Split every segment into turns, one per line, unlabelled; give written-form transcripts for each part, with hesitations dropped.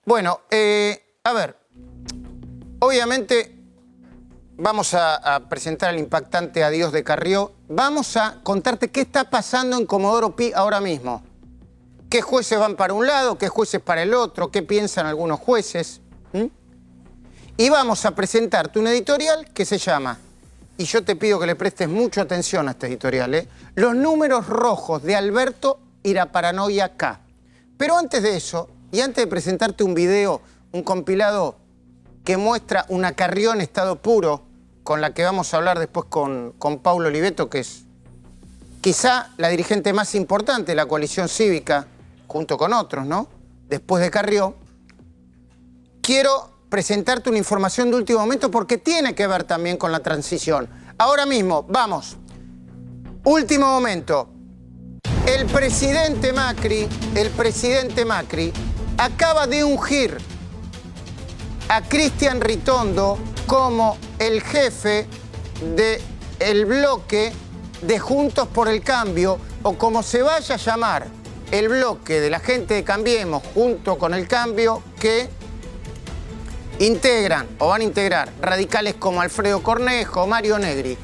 Bueno, a ver, obviamente vamos a presentar el impactante adiós de Carrió. Vamos a contarte qué está pasando en Comodoro Pi ahora mismo. ¿Qué jueces van para un lado, qué jueces para el otro, qué piensan algunos jueces? Y vamos a presentarte un editorial que se llama, y yo te pido que le prestes mucha atención a este editorial, Los números rojos de Alberto y la paranoia K. Pero antes de eso, y antes de presentarte un video, un compilado que muestra una Carrió en estado puro, con la que vamos a hablar después con Paulo Oliveto, que es quizá la dirigente más importante de la coalición cívica, junto con otros, ¿no? Después de Carrió, quiero presentarte una información de último momento porque tiene que ver también con la transición. Ahora mismo, vamos. Último momento. El presidente Macri acaba de ungir a Cristian Ritondo como el jefe del bloque de Juntos por el Cambio, o como se vaya a llamar el bloque de la gente de Cambiemos junto con el Cambio, que integran o van a integrar radicales como Alfredo Cornejo, Mario Negri.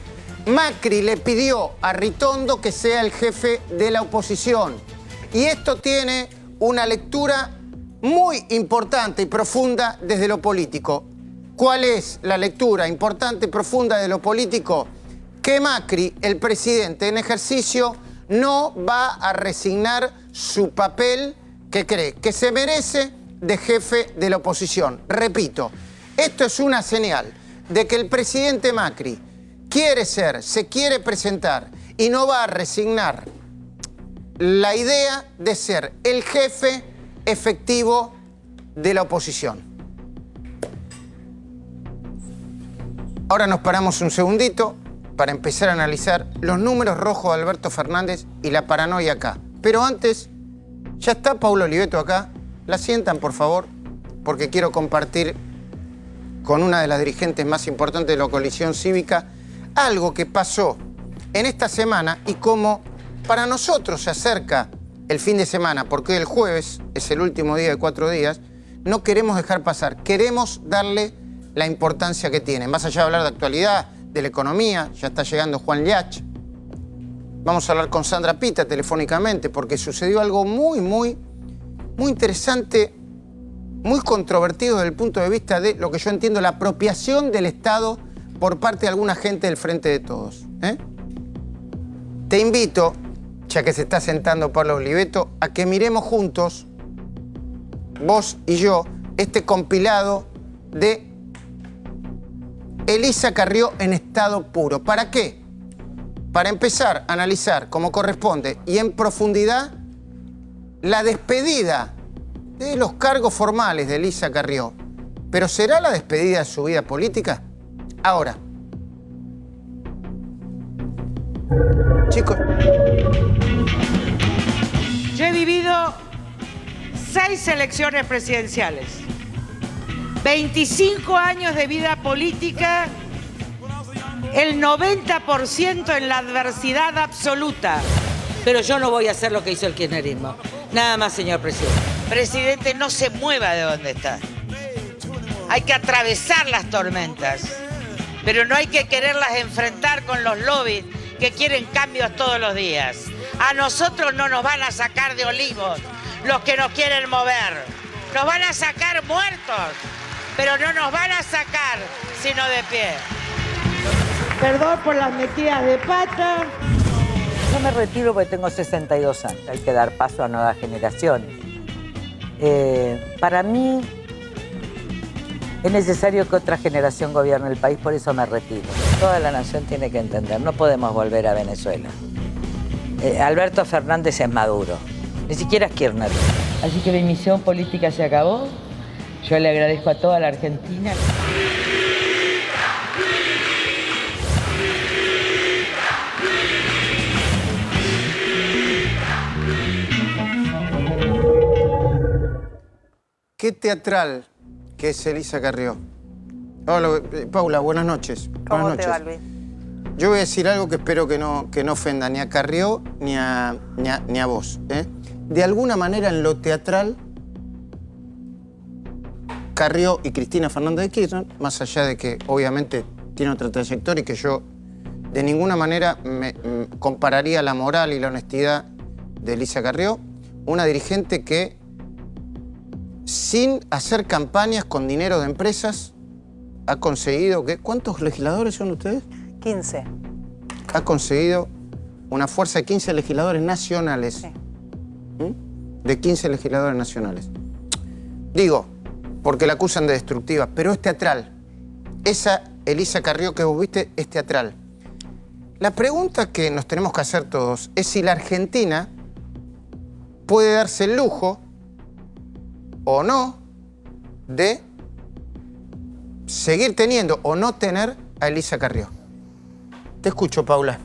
Macri le pidió a Ritondo que sea el jefe de la oposición. Y esto tiene una lectura muy importante y profunda desde lo político. ¿Cuál es la lectura importante y profunda de lo político? Que Macri, el presidente en ejercicio, no va a resignar su papel que cree que se merece de jefe de la oposición. Repito, esto es una señal de que el presidente Macri se quiere presentar y no va a resignar la idea de ser el jefe efectivo de la oposición. Ahora nos paramos un segundito para empezar a analizar los números rojos de Alberto Fernández y la paranoia acá. Pero antes, ya está Paulo Oliveto acá. La sientan, por favor, porque quiero compartir con una de las dirigentes más importantes de la coalición cívica algo que pasó en esta semana y como para nosotros se acerca el fin de semana, porque hoy el jueves es el último día de 4 días, no queremos dejar pasar, queremos darle la importancia que tiene. Más allá de hablar de actualidad, de la economía, ya está llegando Juan Liach. Vamos a hablar con Sandra Pita telefónicamente porque sucedió algo muy interesante, muy controvertido desde el punto de vista de lo que yo entiendo, la apropiación del Estado por parte de alguna gente del Frente de Todos. Te invito, ya que se está sentando Paulo Oliveto, a que miremos juntos, vos y yo, este compilado de Elisa Carrió en estado puro. ¿Para qué? Para empezar a analizar como corresponde y en profundidad la despedida de los cargos formales de Elisa Carrió. ¿Pero será la despedida de su vida política? Ahora, chicos.
Yo he vivido 6 elecciones presidenciales, 25 años de vida política, el 90% en la adversidad absoluta.
Pero yo no voy a hacer lo que hizo el kirchnerismo. Nada más, señor presidente.
Presidente, no se mueva de donde está. Hay que atravesar las tormentas, pero no hay que quererlas enfrentar con los lobbies que quieren cambios todos los días. A nosotros no nos van a sacar de Olivos los que nos quieren mover. Nos van a sacar muertos, pero no nos van a sacar sino de pie. Perdón por las metidas de pata.
Yo me retiro porque tengo 62 años. Hay que dar paso a nuevas generaciones. Para mí es necesario que otra generación gobierne el país, por eso me retiro. Toda la nación tiene que entender, no podemos volver a Venezuela. Alberto Fernández es Maduro, ni siquiera es Kirchner. Así que mi misión política se acabó. Yo le agradezco a toda la Argentina.
Qué teatral que es Elisa Carrió. Hola, Paula, buenas noches.
¿Cómo
buenas
te va,
noches.
Luis?
Yo voy a decir algo que espero que no ofenda ni a Carrió ni a vos. De alguna manera en lo teatral Carrió y Cristina Fernández de Kirchner, más allá de que obviamente tiene otra trayectoria y que yo de ninguna manera compararía la moral y la honestidad de Elisa Carrió, una dirigente que sin hacer campañas con dinero de empresas ha conseguido que... ¿Cuántos legisladores son ustedes?
15.
Ha conseguido una fuerza de 15 legisladores nacionales.
Sí.
De 15 legisladores nacionales. Digo, porque la acusan de destructiva, pero es teatral. Esa Elisa Carrió que vos viste es teatral. La pregunta que nos tenemos que hacer todos es si la Argentina puede darse el lujo o no de seguir teniendo o no tener a Elisa Carrió. Te escucho, Paula.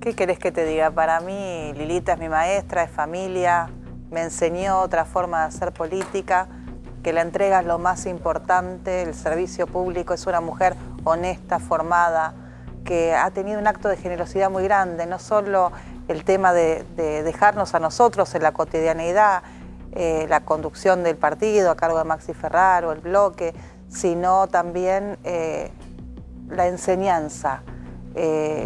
¿Qué querés que te diga? Para mí, Lilita es mi maestra, es familia, me enseñó otra forma de hacer política, que la entrega es lo más importante, el servicio público, es una mujer honesta, formada, que ha tenido un acto de generosidad muy grande, no solo el tema de dejarnos a nosotros en la cotidianeidad, la conducción del partido a cargo de Maxi Ferraro, el bloque, sino también la enseñanza.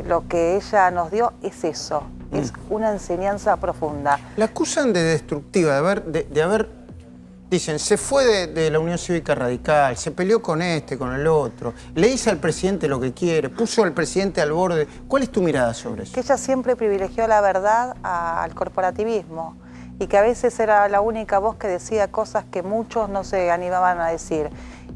Lo que ella nos dio es eso, es una enseñanza profunda.
La acusan de destructiva, de haber dicen, se fue de la Unión Cívica Radical, se peleó con este, con el otro, le dice al presidente lo que quiere, puso al presidente al borde. ¿Cuál es tu mirada sobre eso?
Que ella siempre privilegió la verdad al corporativismo y que a veces era la única voz que decía cosas que muchos no se animaban a decir.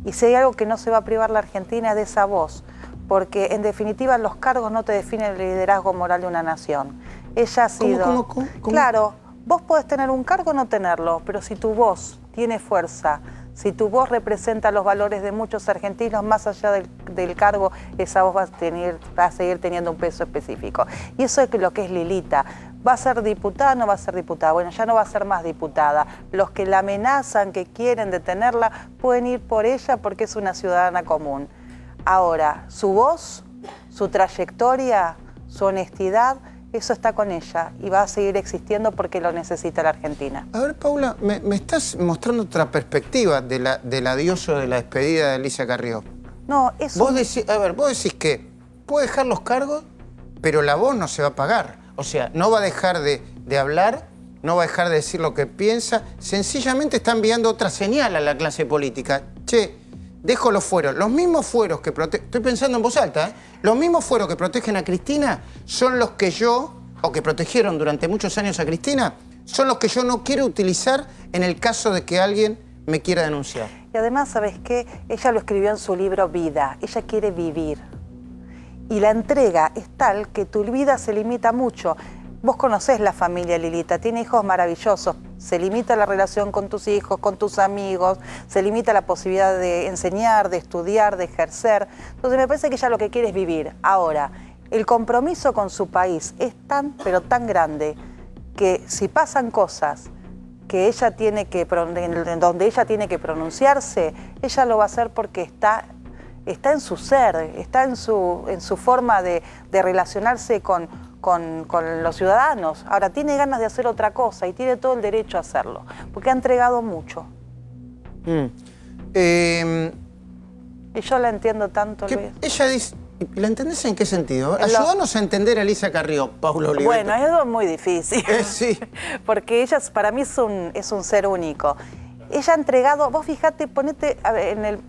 Y si hay algo que no se va a privar la Argentina es de esa voz, porque en definitiva los cargos no te definen el liderazgo moral de una nación. Ella ha sido...
¿Cómo?
Claro, vos podés tener un cargo o no tenerlo, pero si tu voz tiene fuerza, si tu voz representa los valores de muchos argentinos, más allá del cargo, esa voz va a seguir teniendo un peso específico. Y eso es lo que es Lilita. ¿Va a ser diputada o no va a ser diputada? Bueno, ya no va a ser más diputada. Los que la amenazan, que quieren detenerla, pueden ir por ella porque es una ciudadana común. Ahora, su voz, su trayectoria, su honestidad, eso está con ella y va a seguir existiendo porque lo necesita la Argentina.
A ver, Paula, me estás mostrando otra perspectiva del adiós o de la despedida de Elisa Carrió.
No, eso...
Vos decís que puede dejar los cargos, pero la voz no se va a apagar. O sea, no va a dejar de hablar, no va a dejar de decir lo que piensa. Sencillamente está enviando otra señal a la clase política. Che, dejo los fueros. Los mismos fueros que protegen... Estoy pensando en voz alta, ¿eh? Los mismos fueros que protegen a Cristina son los que yo, o que protegieron durante muchos años a Cristina, son los que yo no quiero utilizar en el caso de que alguien me quiera denunciar.
Y además, ¿sabes qué? Ella lo escribió en su libro Vida. Ella quiere vivir. Y la entrega es tal que tu vida se limita mucho. Vos conocés la familia Lilita, tiene hijos maravillosos. Se limita la relación con tus hijos, con tus amigos, se limita la posibilidad de enseñar, de estudiar, de ejercer. Entonces me parece que ella lo que quiere es vivir. Ahora, el compromiso con su país es tan, pero tan grande, que si pasan cosas que ella tiene que, donde ella tiene que pronunciarse, ella lo va a hacer porque está en su ser, está en su forma de relacionarse con los ciudadanos. Ahora, tiene ganas de hacer otra cosa y tiene todo el derecho a hacerlo, porque ha entregado mucho. Y yo la entiendo tanto, Luis.
Ella dice... ¿La entendés en qué sentido? Ayúdanos a entender a Elisa Carrió, Paula Oliveto.
Bueno, eso es muy difícil.
Sí.
Porque ella, para mí, es un ser único. Ella ha entregado, vos fijate, ponete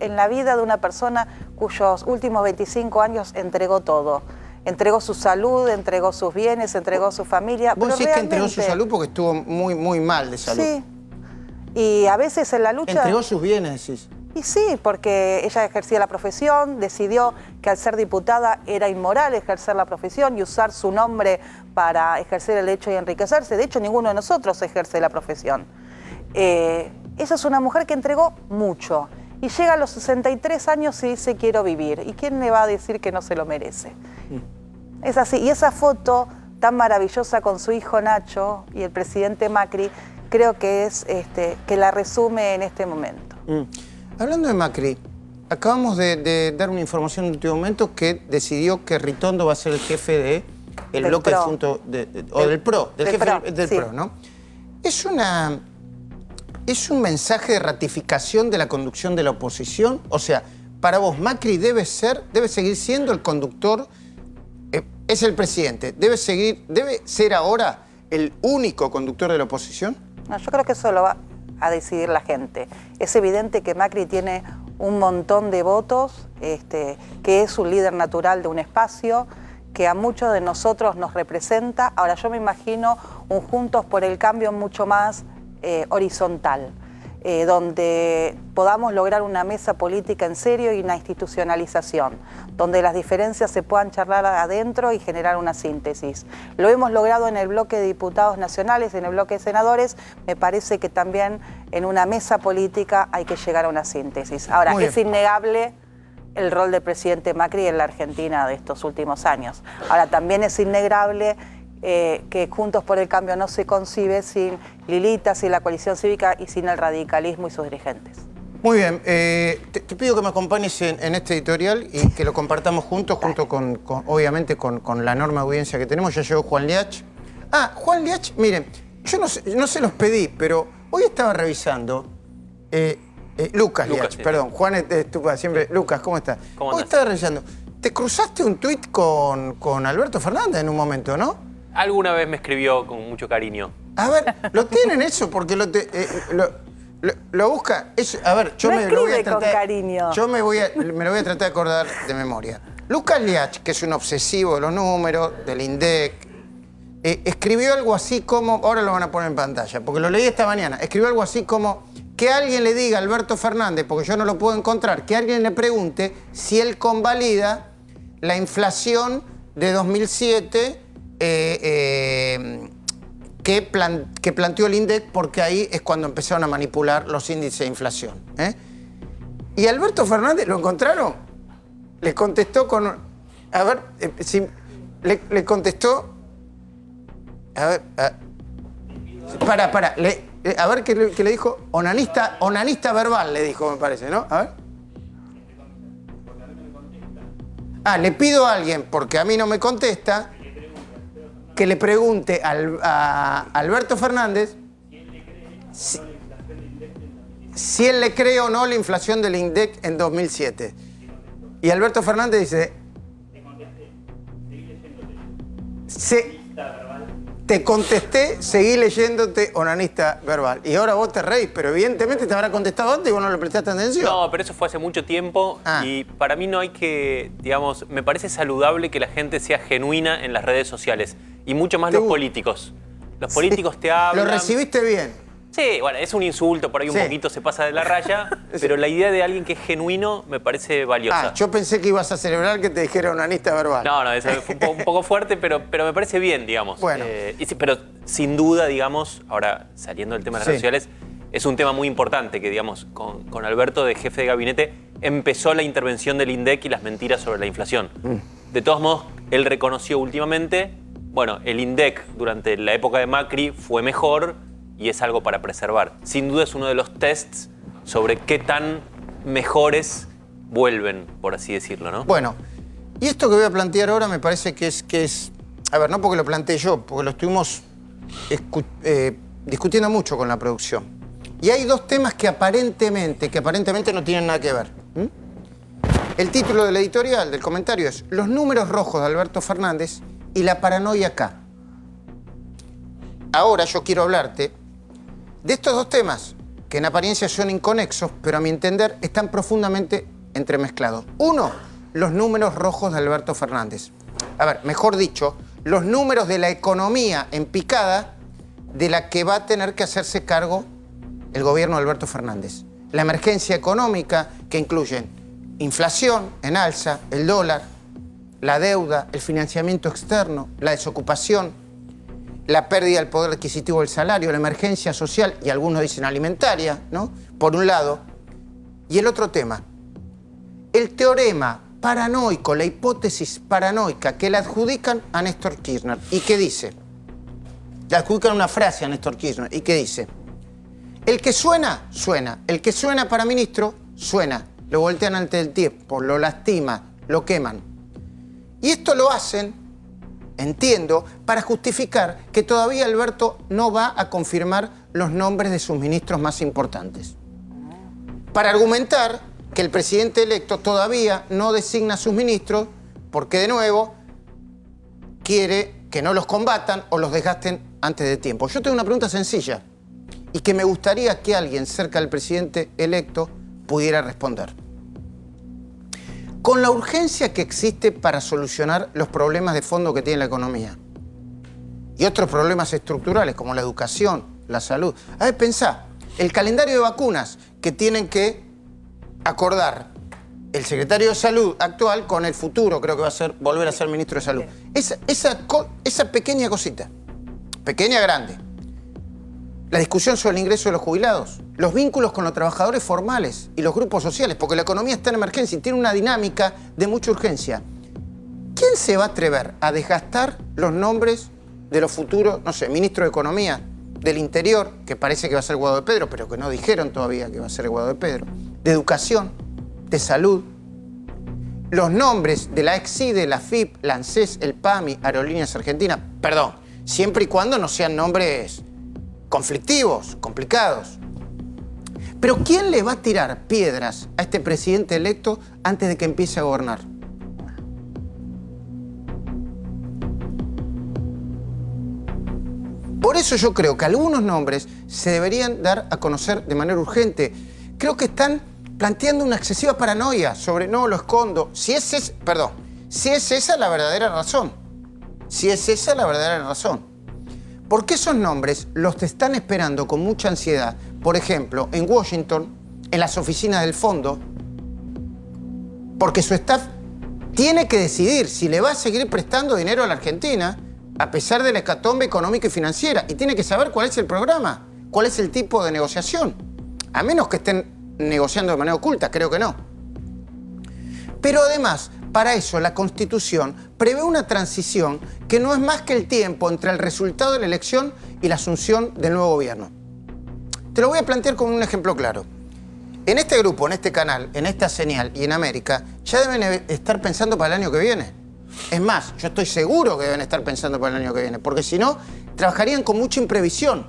en la vida de una persona cuyos últimos 25 años entregó todo. Entregó su salud, entregó sus bienes, entregó su familia.
Vos decís
realmente...
que entregó su salud porque estuvo muy, muy mal de salud.
Sí. Y a veces en la lucha...
Entregó sus bienes, decís.
Y sí, porque ella ejercía la profesión, decidió que al ser diputada era inmoral ejercer la profesión y usar su nombre para ejercer el derecho y enriquecerse. De hecho, ninguno de nosotros ejerce la profesión. Ella es una mujer que entregó mucho y llega a los 63 años y dice quiero vivir. ¿Y quién le va a decir que no se lo merece? Es así. Y esa foto tan maravillosa con su hijo Nacho y el presidente Macri, creo que es que la resume en este momento.
Hablando de Macri, acabamos de dar una información en último momento que decidió que Ritondo va a ser el jefe del bloque
PRO.
del PRO, del jefe del PRO, ¿no? Es una... ¿es un mensaje de ratificación de la conducción de la oposición? O sea, para vos, Macri debe seguir siendo el conductor, es el presidente, debe ser ahora el único conductor de la oposición.
No, yo creo que eso lo va a decidir la gente. Es evidente que Macri tiene un montón de votos, que es un líder natural de un espacio, que a muchos de nosotros nos representa. Ahora yo me imagino un Juntos por el Cambio mucho más horizontal, donde podamos lograr una mesa política en serio y una institucionalización, donde las diferencias se puedan charlar adentro y generar una síntesis. Lo hemos logrado en el bloque de diputados nacionales, en el bloque de senadores. Me parece que también en una mesa política hay que llegar a una síntesis. Ahora, es innegable el rol del presidente Macri en la Argentina de estos últimos años. Ahora, también es innegable que Juntos por el Cambio no se concibe sin Lilita, sin la coalición cívica y sin el radicalismo y sus dirigentes.
Muy bien, te pido que me acompañes en este editorial y que lo compartamos juntos, obviamente con la enorme audiencia que tenemos. Ya llegó Juan Liach. Juan Liach, miren, yo no se los pedí, pero hoy estaba revisando. Lucas Liach, sí. Perdón, Juan estuvo siempre. Lucas, ¿cómo estás? Hoy estaba revisando. Te cruzaste un tuit con Alberto Fernández en un momento, ¿no?
Alguna vez me escribió con mucho cariño.
A ver, ¿lo tienen eso? Porque lo busca. A ver, yo me lo voy a tratar.
Con cariño.
Me lo voy a tratar de acordar de memoria. Lucas Liach, que es un obsesivo de los números, del INDEC, escribió algo así como. Ahora lo van a poner en pantalla, porque lo leí esta mañana. Escribió algo así como que alguien le diga a Alberto Fernández, porque yo no lo puedo encontrar, que alguien le pregunte si él convalida la inflación de 2007 que planteó el INDEC, porque ahí es cuando empezaron a manipular los índices de inflación. Y Alberto Fernández, ¿lo encontraron? Le contestó con... A ver, le contestó... A ver... a ver qué le dijo. Onanista verbal, le dijo, me parece, ¿no? A ver. Le pido a alguien, porque a mí no me contesta, que le pregunte a Alberto Fernández si él le cree o no la inflación del INDEC en 2007. Y Alberto Fernández dice... Te contesté, seguí leyéndote, onanista verbal. Y ahora vos te reís, pero evidentemente te habrá contestado antes y vos no le prestaste atención.
No, pero eso fue hace mucho tiempo y para mí no hay que, digamos, me parece saludable que la gente sea genuina en las redes sociales. Y mucho más los políticos. Los políticos te hablan...
Lo recibiste bien.
Sí, bueno, es un insulto, por ahí un poquito se pasa de la raya, pero la idea de alguien que es genuino me parece valiosa.
Yo pensé que ibas a celebrar que te dijera onanista verbal.
No, eso fue un poco fuerte, pero me parece bien, digamos.
Bueno.
Pero sin duda, digamos, ahora saliendo del tema de las redes sociales, es un tema muy importante que, digamos, con Alberto de jefe de gabinete empezó la intervención del INDEC y las mentiras sobre la inflación. De todos modos, él reconoció últimamente, bueno, el INDEC durante la época de Macri fue mejor y es algo para preservar. Sin duda es uno de los tests sobre qué tan mejores vuelven, por así decirlo, ¿no?
Bueno, y esto que voy a plantear ahora me parece que es... A ver, no porque lo planteé yo, porque lo estuvimos discutiendo mucho con la producción. Y hay dos temas que aparentemente no tienen nada que ver. El título del editorial, del comentario, es Los números rojos de Alberto Fernández y la paranoia acá. Ahora yo quiero hablarte de estos dos temas, que en apariencia son inconexos, pero a mi entender están profundamente entremezclados. Uno, los números rojos de Alberto Fernández. A ver, mejor dicho, los números de la economía en picada de la que va a tener que hacerse cargo el gobierno de Alberto Fernández. La emergencia económica que incluyen inflación en alza, el dólar, la deuda, el financiamiento externo, la desocupación, la pérdida del poder adquisitivo del salario, la emergencia social, y algunos dicen alimentaria, ¿no? Por un lado. Y el otro tema, el teorema paranoico, la hipótesis paranoica que le adjudican a Néstor Kirchner. ¿Y qué dice? Le adjudican una frase a Néstor Kirchner. ¿Y qué dice? El que suena, suena. El que suena para ministro, suena. Lo voltean ante el tiempo, lo lastima, lo queman. Y esto lo hacen entiendo, para justificar que todavía Alberto no va a confirmar los nombres de sus ministros más importantes. Para argumentar que el presidente electo todavía no designa a sus ministros porque, de nuevo, quiere que no los combatan o los desgasten antes de tiempo. Yo tengo una pregunta sencilla y que me gustaría que alguien cerca del presidente electo pudiera responder. Con la urgencia que existe para solucionar los problemas de fondo que tiene la economía y otros problemas estructurales como la educación, la salud. A ver, pensá, el calendario de vacunas que tienen que acordar el secretario de Salud actual con el futuro, creo que va a ser volver a ser ministro de Salud. Esa pequeña cosita, pequeña, grande. La discusión sobre el ingreso de los jubilados, los vínculos con los trabajadores formales y los grupos sociales, porque la economía está en emergencia y tiene una dinámica de mucha urgencia. ¿Quién se va a atrever a desgastar los nombres de los futuros, no sé, ministros de Economía, del Interior, que parece que va a ser Guado de Pedro, pero que no dijeron todavía que va a ser Guado de Pedro, de Educación, de Salud, los nombres de la EXIDE, la FIP, la ANSES, el PAMI, Aerolíneas Argentinas, perdón, siempre y cuando no sean nombres conflictivos, complicados. Pero ¿quién le va a tirar piedras a este presidente electo antes de que empiece a gobernar? Por eso yo creo que algunos nombres se deberían dar a conocer de manera urgente. Creo que están planteando una excesiva paranoia sobre no, lo escondo. Si es esa la verdadera razón. Si es esa la verdadera razón. Porque esos nombres los están esperando con mucha ansiedad. Por ejemplo, en Washington, en las oficinas del fondo, porque su staff tiene que decidir si le va a seguir prestando dinero a la Argentina a pesar de la hecatombe económica y financiera. Y tiene que saber cuál es el programa, cuál es el tipo de negociación. A menos que estén negociando de manera oculta, creo que no. Pero además, para eso la Constitución prevé una transición que no es más que el tiempo entre el resultado de la elección y la asunción del nuevo gobierno. Te lo voy a plantear con un ejemplo claro. En este grupo, en este canal, en esta señal y en América, ya deben estar pensando para el año que viene. Es más, yo estoy seguro que deben estar pensando para el año que viene, porque si no, trabajarían con mucha imprevisión.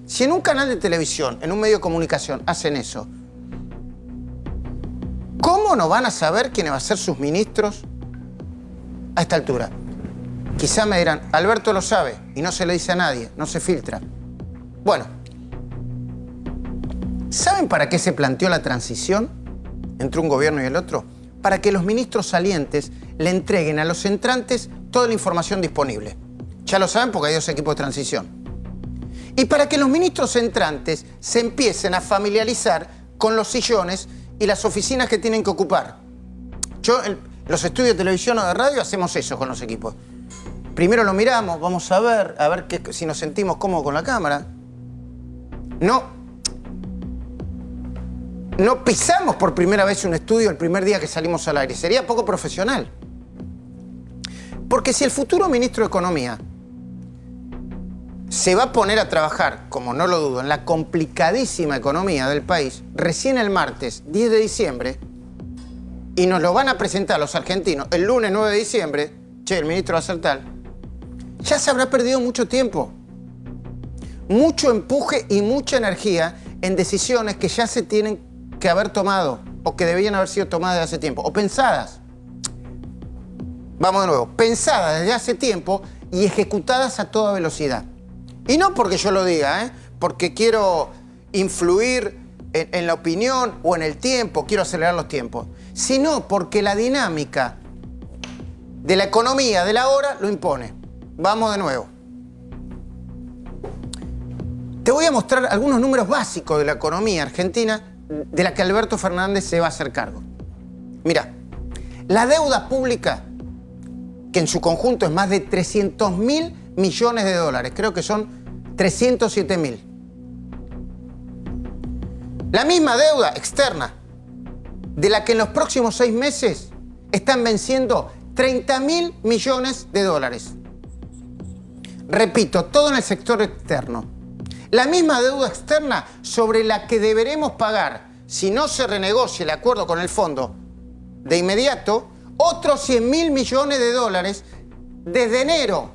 Si en un canal de televisión, en un medio de comunicación, hacen eso, ¿cómo no van a saber quiénes van a ser sus ministros a esta altura? Quizá me dirán, Alberto lo sabe y no se le dice a nadie, no se filtra. Bueno, ¿saben para qué se planteó la transición entre un gobierno y el otro? Para que los ministros salientes le entreguen a los entrantes toda la información disponible. Ya lo saben porque hay dos equipos de transición. Y para que los ministros entrantes se empiecen a familiarizar con los sillones y las oficinas que tienen que ocupar. Yo, en los estudios de televisión o de radio, hacemos eso con los equipos. Primero lo miramos, vamos a ver si nos sentimos cómodos con la cámara. No pisamos por primera vez un estudio el primer día que salimos al aire. Sería poco profesional. Porque si el futuro ministro de Economía se va a poner a trabajar, como no lo dudo, en la complicadísima economía del país, recién el martes 10 de diciembre, y nos lo van a presentar los argentinos el lunes 9 de diciembre, el ministro va a ser tal, ya se habrá perdido mucho tiempo, mucho empuje y mucha energía en decisiones que ya se tienen que haber tomado o que debían haber sido tomadas desde hace tiempo, o pensadas. Vamos de nuevo, pensadas desde hace tiempo y ejecutadas a toda velocidad. Y no porque yo lo diga, porque quiero influir en la opinión o en el tiempo, quiero acelerar los tiempos, sino porque la dinámica de la economía de la hora lo impone. Vamos de nuevo. Te voy a mostrar algunos números básicos de la economía argentina de la que Alberto Fernández se va a hacer cargo. Mira, la deuda pública, que en su conjunto es más de 300.000 millones de dólares, creo que son 307.000. La misma deuda externa, de la que en los próximos 6 meses están venciendo 30.000 millones de dólares. Repito, todo en el sector externo. La misma deuda externa sobre la que deberemos pagar, si no se renegocia el acuerdo con el fondo de inmediato, otros 100.000 millones de dólares desde enero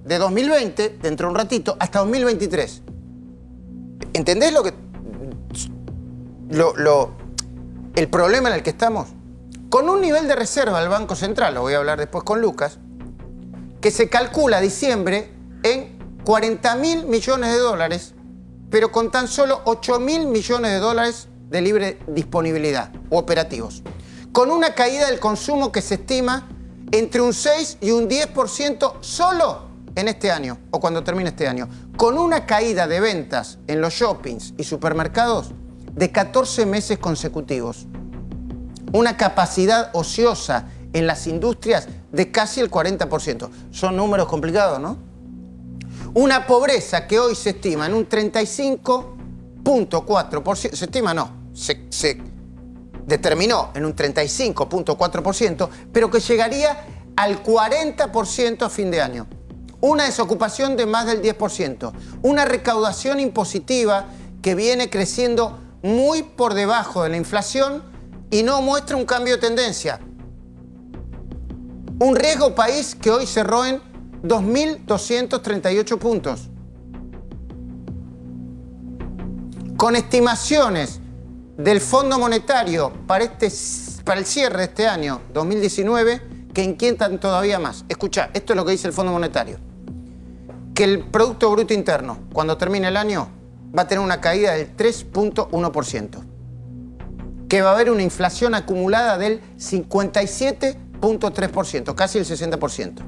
de 2020, dentro de un ratito, hasta 2023. ¿Entendés lo que el problema en el que estamos? Con un nivel de reserva del Banco Central, lo voy a hablar después con Lucas, que se calcula a diciembre en 40.000 millones de dólares, pero con tan solo 8.000 millones de dólares de libre disponibilidad o operativos. Con una caída del consumo que se estima entre un 6 y un 10% solo en este año o cuando termine este año. Con una caída de ventas en los shoppings y supermercados de 14 meses consecutivos. Una capacidad ociosa en las industrias de casi el 40%. Son números complicados, ¿no? Una pobreza que hoy se estima en un 35.4%. Se estima, no, se determinó en un 35.4%, pero que llegaría al 40% a fin de año. Una desocupación de más del 10%. Una recaudación impositiva que viene creciendo muy por debajo de la inflación y no muestra un cambio de tendencia. Un riesgo país que hoy cerró en 2.238 puntos. Con estimaciones del Fondo Monetario para el cierre de este año 2019 que inquietan todavía más. Escuchá, esto es lo que dice el Fondo Monetario. Que el Producto Bruto Interno, cuando termine el año, va a tener una caída del 3.1%. Que va a haber una inflación acumulada del 57.3%, casi el 60%.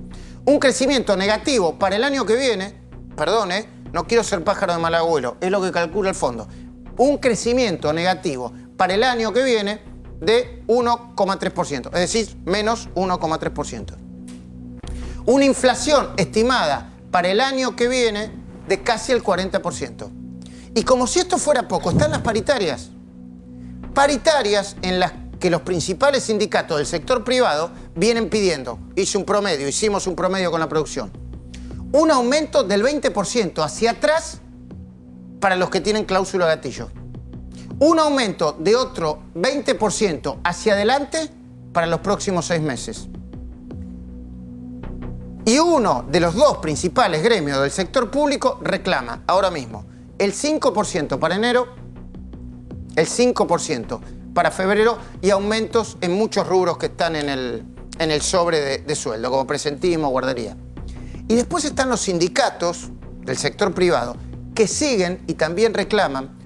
Un crecimiento negativo para el año que viene, perdón, no quiero ser pájaro de mal agüero, es lo que calcula el fondo. Un crecimiento negativo para el año que viene de 1,3%, es decir, menos 1,3%. Una inflación estimada para el año que viene de casi el 40%. Y como si esto fuera poco, están las paritarias. Paritarias en las que los principales sindicatos del sector privado vienen pidiendo, hicimos un promedio con la producción, un aumento del 20% hacia atrás para los que tienen cláusula gatillo. Un aumento de otro 20% hacia adelante para los próximos 6 meses. Y uno de los dos principales gremios del sector público reclama ahora mismo el 5% para enero, el 5% para febrero y aumentos en muchos rubros que están en el sobre de sueldo, como presentismo, guardería. Y después están los sindicatos del sector privado que siguen y también reclaman,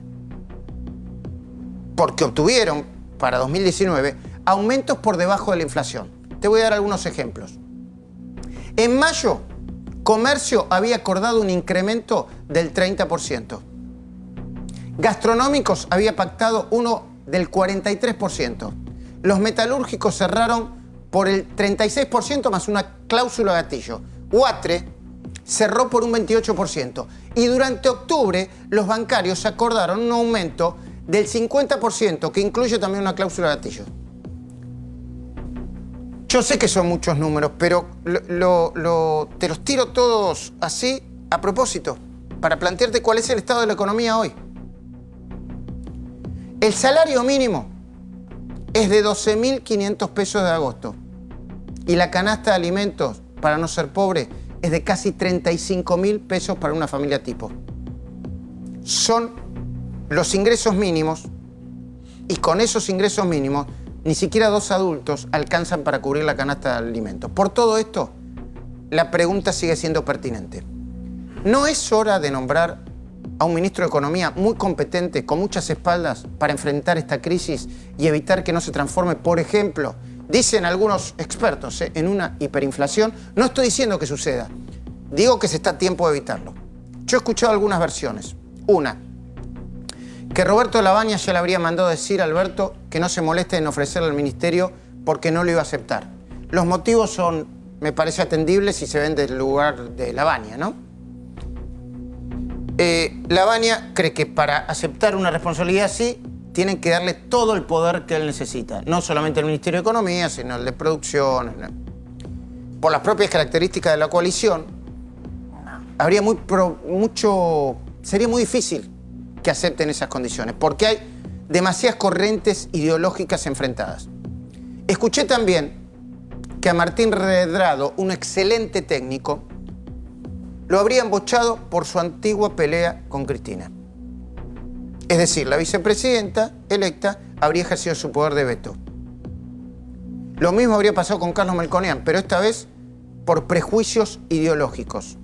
porque obtuvieron para 2019 aumentos por debajo de la inflación. Te voy a dar algunos ejemplos. En mayo, Comercio había acordado un incremento del 30%. Gastronómicos había pactado uno del 43%. Los metalúrgicos cerraron por el 36% más una cláusula gatillo. Huatre cerró por un 28%. Y durante octubre, los bancarios acordaron un aumento del 50%, que incluye también una cláusula gatillo. Yo sé que son muchos números, pero te los tiro todos así a propósito, para plantearte cuál es el estado de la economía hoy. El salario mínimo es de 12.500 pesos de agosto y la canasta de alimentos, para no ser pobre, es de casi 35.000 pesos para una familia tipo. Son los ingresos mínimos y con esos ingresos mínimos ni siquiera 2 adultos alcanzan para cubrir la canasta de alimentos. Por todo esto, la pregunta sigue siendo pertinente. ¿No es hora de nombrar a un ministro de Economía muy competente, con muchas espaldas, para enfrentar esta crisis y evitar que no se transforme, por ejemplo, dicen algunos expertos, en una hiperinflación? No estoy diciendo que suceda, digo que se está a tiempo de evitarlo. Yo he escuchado algunas versiones. Una, que Roberto Lavagna ya le habría mandado decir a Alberto que no se moleste en ofrecerle al ministerio porque no lo iba a aceptar. Los motivos son, me parece, atendibles si se ven del lugar de Lavagna, ¿no? Lavagna cree que para aceptar una responsabilidad así tienen que darle todo el poder que él necesita. No solamente el Ministerio de Economía, sino el de Producción. Por las propias características de la coalición, sería muy difícil que acepten esas condiciones, porque hay demasiadas corrientes ideológicas enfrentadas. Escuché también que a Martín Redrado, un excelente técnico, lo habría embochado por su antigua pelea con Cristina. Es decir, la vicepresidenta electa habría ejercido su poder de veto. Lo mismo habría pasado con Carlos Melconian, pero esta vez por prejuicios ideológicos.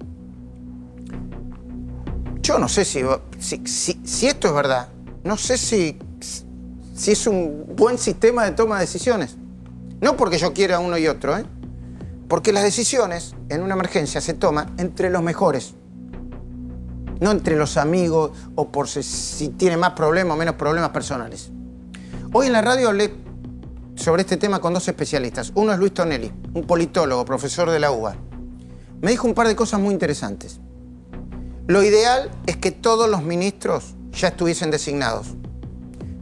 Yo no sé si esto es verdad. No sé si es un buen sistema de toma de decisiones. No porque yo quiera uno y otro, porque las decisiones en una emergencia se toman entre los mejores. No entre los amigos o por si tiene más problemas o menos problemas personales. Hoy en la radio hablé sobre este tema con dos especialistas. Uno es Luis Tonelli, un politólogo, profesor de la UBA. Me dijo un par de cosas muy interesantes. Lo ideal es que todos los ministros ya estuviesen designados.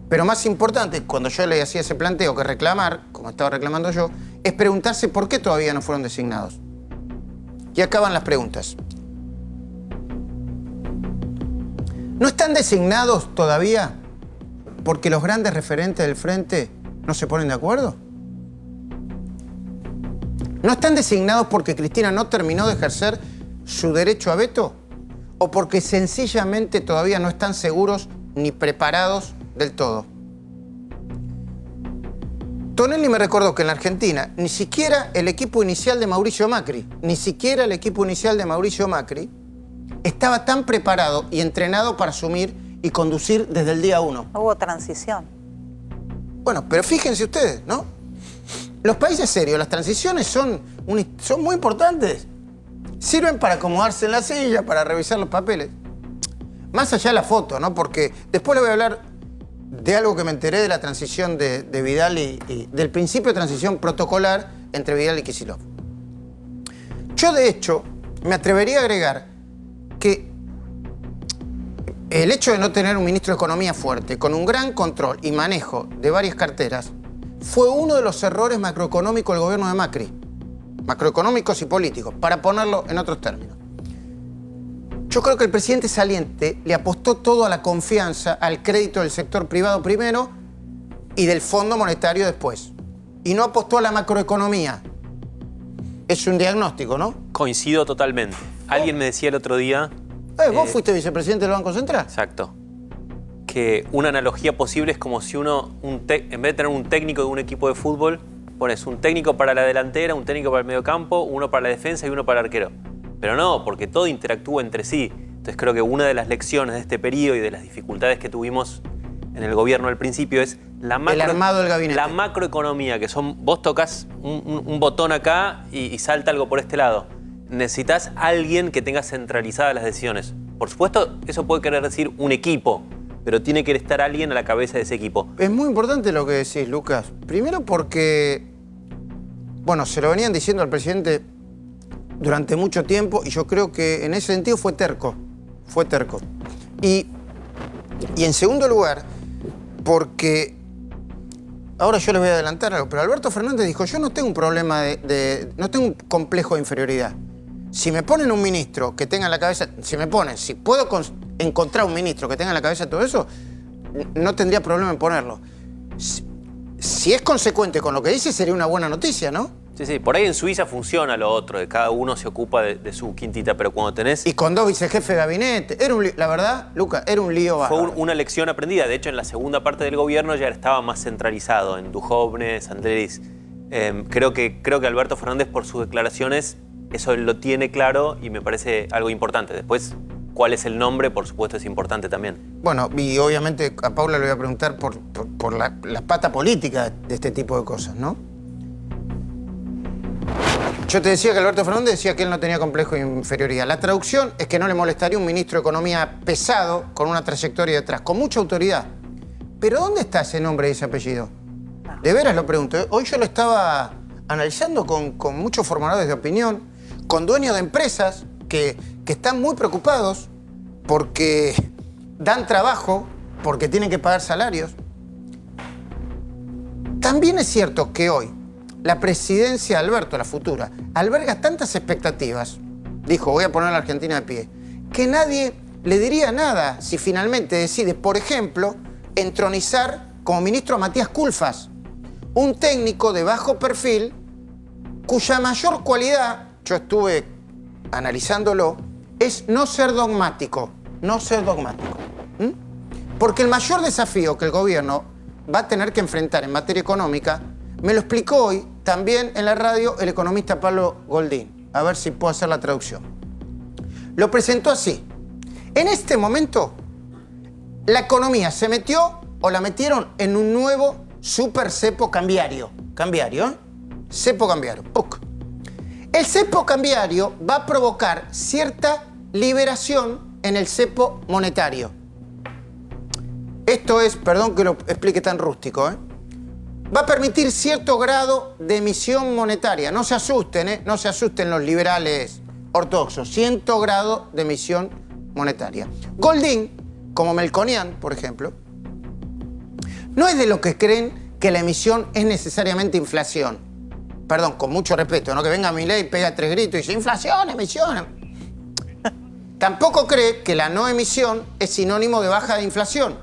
Pero más importante, cuando yo le hacía ese planteo que reclamar, como estaba reclamando yo, es preguntarse por qué todavía no fueron designados. Y acaban las preguntas. ¿No están designados todavía porque los grandes referentes del frente no se ponen de acuerdo? ¿No están designados porque Cristina no terminó de ejercer su derecho a veto? ¿O porque sencillamente todavía no están seguros ni preparados del todo? Tonelli me recordó que en la Argentina ni siquiera el equipo inicial de Mauricio Macri, estaba tan preparado y entrenado para asumir y conducir desde el día 1.
Hubo transición.
Bueno, pero fíjense ustedes, ¿no? Los países serios, las transiciones son muy importantes. Sirven para acomodarse en la silla, para revisar los papeles. Más allá de la foto, ¿no? Porque después le voy a hablar de algo que me enteré de la transición de Vidal y del principio de transición protocolar entre Vidal y Kicillof. Yo, de hecho, me atrevería a agregar que el hecho de no tener un ministro de Economía fuerte, con un gran control y manejo de varias carteras, fue uno de los errores macroeconómicos del gobierno de Macri. Macroeconómicos y políticos, para ponerlo en otros términos. Yo creo que el presidente saliente le apostó todo a la confianza, al crédito del sector privado primero y del Fondo Monetario después. Y no apostó a la macroeconomía. Es un diagnóstico, ¿no?
Coincido totalmente. Alguien me decía el otro día...
¿Vos fuiste vicepresidente del Banco Central?
Exacto. Que una analogía posible es como si uno, en vez de tener un técnico de un equipo de fútbol, pones un técnico para la delantera, un técnico para el mediocampo, uno para la defensa y uno para el arquero. Pero no, porque todo interactúa entre sí. Entonces creo que una de las lecciones de este periodo y de las dificultades que tuvimos en el gobierno al principio es el
armado del gabinete.
La macroeconomía, que vos tocas un botón acá y salta algo por este lado. Necesitas alguien que tenga centralizadas las decisiones. Por supuesto, eso puede querer decir un equipo, pero tiene que estar alguien a la cabeza de ese equipo.
Es muy importante lo que decís, Lucas. Primero porque, bueno, se lo venían diciendo al presidente durante mucho tiempo y yo creo que en ese sentido fue terco. Y en segundo lugar, porque, ahora yo les voy a adelantar algo, pero Alberto Fernández dijo, yo no tengo un problema no tengo un complejo de inferioridad. Si me ponen un ministro que tenga en la cabeza, si puedo encontrar un ministro que tenga en la cabeza todo eso, no tendría problema en ponerlo. Si es consecuente con lo que dice, sería una buena noticia, ¿no?
Sí, por ahí en Suiza funciona lo otro, de cada uno se ocupa de su quintita, pero cuando tenés...
Y con dos vicejefes de gabinete, la verdad, Luca, era un lío bárbaro.
Fue una lección aprendida, de hecho en la segunda parte del gobierno ya estaba más centralizado, en Duhovne, Sandleris. Creo que Alberto Fernández por sus declaraciones eso lo tiene claro y me parece algo importante. Después, cuál es el nombre, por supuesto, es importante también. Bueno,
y obviamente a Paula le voy a preguntar por la pata política de este tipo de cosas, ¿no? Yo te decía que Alberto Fernández decía que él no tenía complejo de inferioridad. La traducción es que no le molestaría un ministro de Economía pesado, con una trayectoria detrás, con mucha autoridad. Pero ¿dónde está ese nombre y ese apellido? De veras lo pregunto. Hoy yo lo estaba analizando con muchos formadores de opinión, con dueños de empresas que están muy preocupados porque dan trabajo, porque tienen que pagar salarios. También es cierto que hoy la presidencia de Alberto, la futura, alberga tantas expectativas, dijo, voy a poner a la Argentina de pie, que nadie le diría nada si finalmente decide, por ejemplo, entronizar como ministro a Matías Culfas, un técnico de bajo perfil cuya mayor cualidad, yo estuve analizándolo, es no ser dogmático. No ser dogmático. Porque el mayor desafío que el gobierno va a tener que enfrentar en materia económica, me lo explicó hoy también en la radio el economista Pablo Goldín. A ver si puedo hacer la traducción. Lo presentó así. En este momento, la economía se metió o la metieron en un nuevo super cepo cambiario. Cambiario, ¿eh? Cepo cambiario. ¡Puc! El cepo cambiario va a provocar cierta liberación en el cepo monetario. Esto es, perdón que lo explique tan rústico, va a permitir cierto grado de emisión monetaria. No se asusten, no se asusten los liberales ortodoxos. Cierto grado de emisión monetaria. Goldín, como Melconian, por ejemplo, no es de los que creen que la emisión es necesariamente inflación. Perdón, con mucho respeto, no que venga Milei y pega 3 gritos y dice inflación, emisión. Tampoco cree que la no emisión es sinónimo de baja de inflación.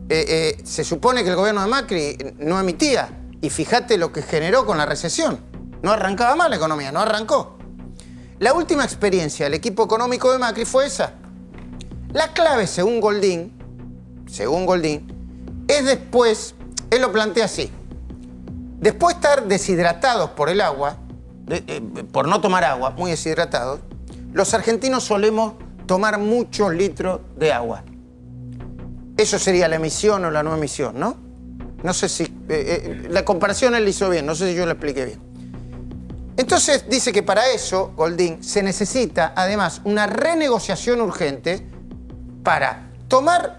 Se supone que el gobierno de Macri no emitía. Y fíjate lo que generó con la recesión. No arrancaba mal la economía, no arrancó. La última experiencia del equipo económico de Macri fue esa. La clave, según Goldín, es después, él lo plantea así. Después de estar deshidratados por el agua, por no tomar agua, muy deshidratados, los argentinos solemos tomar muchos litros de agua. Eso sería la emisión o la no emisión, ¿no? No sé si... la comparación él hizo bien, no sé si yo la expliqué bien. Entonces dice que para eso, Goldín, se necesita además una renegociación urgente para tomar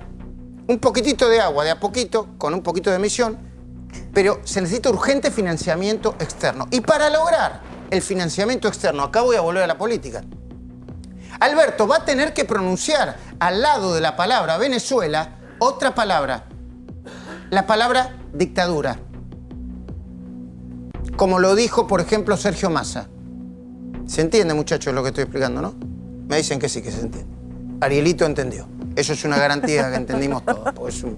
un poquitito de agua de a poquito, con un poquito de emisión, pero se necesita urgente financiamiento externo. Y para lograr el financiamiento externo, acá voy a volver a la política, Alberto va a tener que pronunciar al lado de la palabra Venezuela otra palabra, la palabra dictadura. Como lo dijo, por ejemplo, Sergio Massa. ¿Se entiende, muchachos, lo que estoy explicando, no? Me dicen que sí, que se entiende. Arielito entendió. Eso es una garantía que entendimos todos, porque es un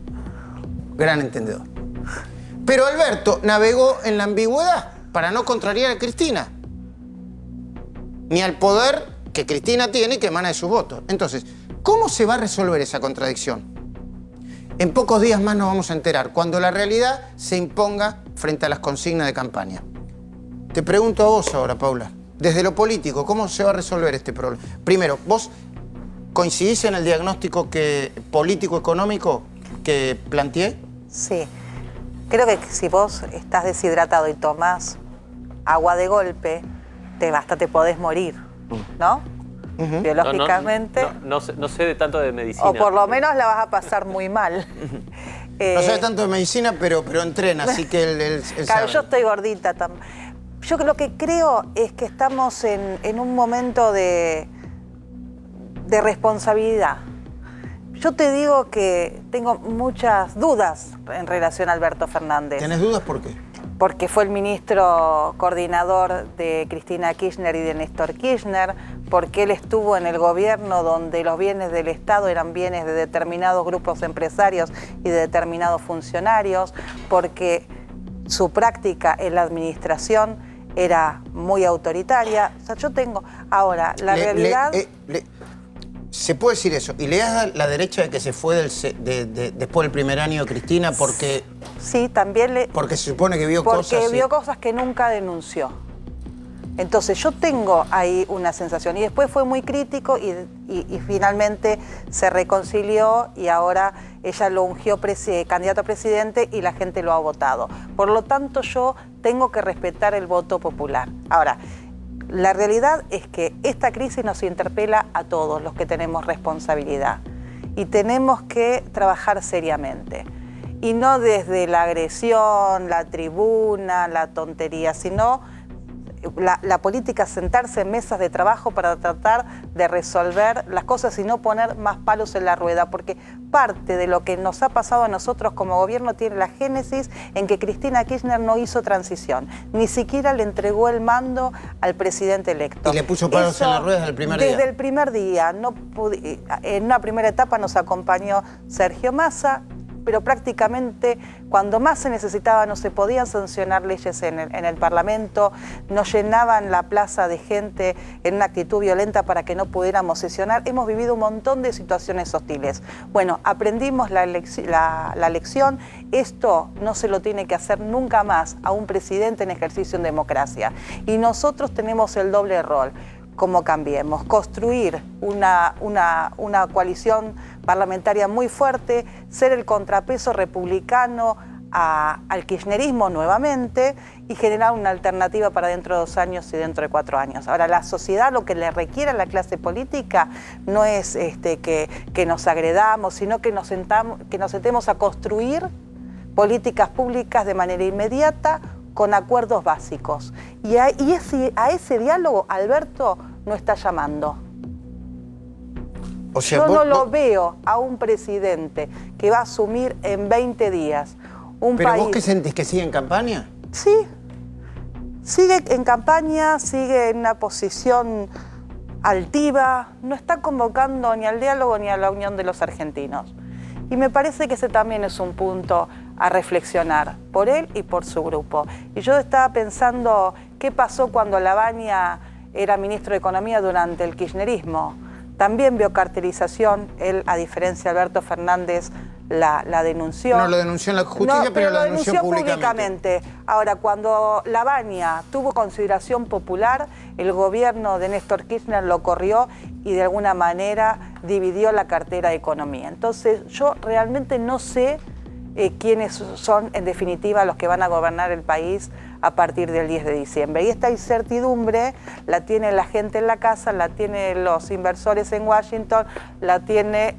gran entendedor. Pero Alberto navegó en la ambigüedad para no contrariar a Cristina, ni al poder que Cristina tiene y que emana de sus votos. Entonces, ¿cómo se va a resolver esa contradicción? En pocos días más nos vamos a enterar, cuando la realidad se imponga frente a las consignas de campaña. Te pregunto a vos ahora, Paula, desde lo político, ¿cómo se va a resolver este problema? Primero, ¿vos coincidís en el diagnóstico político-económico que planteé?
Sí. Creo que si vos estás deshidratado y tomás agua de golpe, te podés morir, ¿no? Biológicamente.
No sé de tanto de medicina.
O por lo menos la vas a pasar muy mal.
No sabe tanto de medicina, pero entrena, así que él
claro,
sabe.
yo estoy gordita también. Yo lo que creo es que estamos en un momento de responsabilidad. Yo te digo que tengo muchas dudas en relación a Alberto Fernández.
¿Tenés dudas por qué?
Porque fue el ministro coordinador de Cristina Kirchner y de Néstor Kirchner, porque él estuvo en el gobierno donde los bienes del Estado eran bienes de determinados grupos empresarios y de determinados funcionarios, porque su práctica en la administración era muy autoritaria. O sea, yo tengo... Ahora, la realidad...
¿Se puede decir eso? ¿Y le das la derecha de que se fue después del primer año Cristina porque...
Sí, también le...
Porque se supone que vio cosas...
Porque vio cosas que nunca denunció. Entonces yo tengo ahí una sensación. Y después fue muy crítico y finalmente se reconcilió y ahora ella lo ungió candidato a presidente y la gente lo ha votado. Por lo tanto yo tengo que respetar el voto popular. Ahora... La realidad es que esta crisis nos interpela a todos los que tenemos responsabilidad y tenemos que trabajar seriamente. Y no desde la agresión, la tribuna, la tontería, sino la política, sentarse en mesas de trabajo para tratar de resolver las cosas y no poner más palos en la rueda, porque parte de lo que nos ha pasado a nosotros como gobierno tiene la génesis en que Cristina Kirchner no hizo transición, ni siquiera le entregó el mando al presidente electo.
Y le puso palos en las ruedas desde el primer día.
Desde el primer día. En una primera etapa nos acompañó Sergio Massa, pero prácticamente cuando más se necesitaba no se podían sancionar leyes en el Parlamento, nos llenaban la plaza de gente en una actitud violenta para que no pudiéramos sesionar. Hemos vivido un montón de situaciones hostiles. Bueno, aprendimos la lección. Esto no se lo tiene que hacer nunca más a un presidente en ejercicio en democracia. Y nosotros tenemos el doble rol. Como Cambiemos, construir una coalición parlamentaria muy fuerte, ser el contrapeso republicano al kirchnerismo nuevamente y generar una alternativa para dentro de 2 años y dentro de 4 años. Ahora, la sociedad lo que le requiere a la clase política no es que nos agredamos, sino que nos sentemos a construir políticas públicas de manera inmediata, con acuerdos básicos. Y a ese diálogo Alberto no está llamando.
O sea,
yo no lo veo a un presidente que va a asumir en 20 días un
¿Pero
país...
vos qué sentís, que sigue en campaña?
Sí, sigue en campaña, sigue en una posición altiva, no está convocando ni al diálogo ni a la unión de los argentinos. Y me parece que ese también es un punto a reflexionar por él y por su grupo. Y yo estaba pensando qué pasó cuando Lavagna era ministro de Economía durante el kirchnerismo. También vio cartelización, él, a diferencia de Alberto Fernández, la denunció.
No lo denunció en la justicia,
no,
pero lo denunció públicamente.
Ahora, cuando Lavagna tuvo consideración popular, el gobierno de Néstor Kirchner lo corrió y de alguna manera dividió la cartera de Economía. Entonces, yo realmente no sé quiénes son, en definitiva, los que van a gobernar el país a partir del 10 de diciembre. Y esta incertidumbre la tiene la gente en la casa, la tienen los inversores en Washington, la tiene,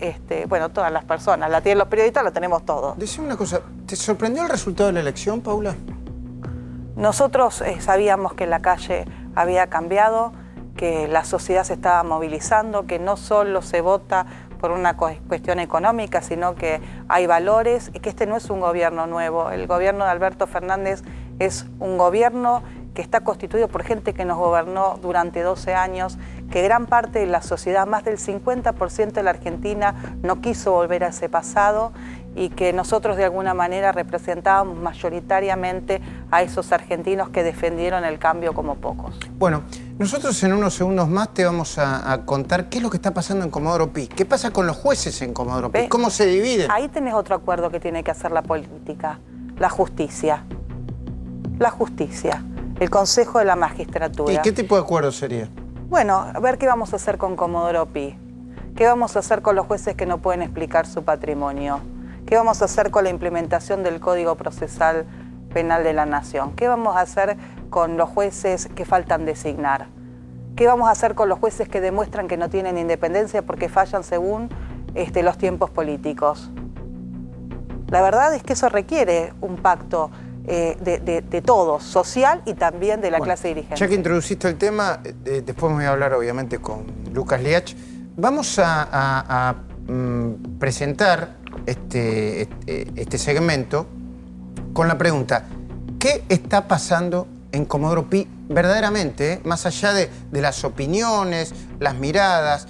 bueno, todas las personas, la tienen los periodistas, la tenemos todos.
Decime una cosa, ¿te sorprendió el resultado de la elección, Paula?
Nosotros sabíamos que la calle había cambiado, que la sociedad se estaba movilizando, que no solo se vota por una cuestión económica, sino que hay valores y que este no es un gobierno nuevo. El gobierno de Alberto Fernández es un gobierno que está constituido por gente que nos gobernó durante 12 años, que gran parte de la sociedad, más del 50% de la Argentina, no quiso volver a ese pasado y que nosotros de alguna manera representábamos mayoritariamente a esos argentinos que defendieron el cambio como pocos.
Bueno, nosotros en unos segundos más te vamos a contar qué es lo que está pasando en Comodoro Pi. ¿Qué pasa con los jueces en Comodoro Pi? ¿Cómo se dividen?
Ahí tenés otro acuerdo que tiene que hacer la política, la justicia. La justicia, el Consejo de la Magistratura.
¿Y qué tipo de acuerdo sería?
Bueno, a ver qué vamos a hacer con Comodoro Pi. ¿Qué vamos a hacer con los jueces que no pueden explicar su patrimonio? ¿Qué vamos a hacer con la implementación del Código Procesal Penal de la Nación? ¿Qué vamos a hacer con los jueces que faltan designar? ¿Qué vamos a hacer con los jueces que demuestran que no tienen independencia porque fallan según los tiempos políticos? La verdad es que eso requiere un pacto de todos, social y también de la clase dirigente.
Ya que introduciste el tema, después me voy a hablar obviamente con Lucas Liach. Vamos a presentar este segmento con la pregunta: ¿qué está pasando en Comodoro Pi verdaderamente, más allá de las opiniones, las miradas?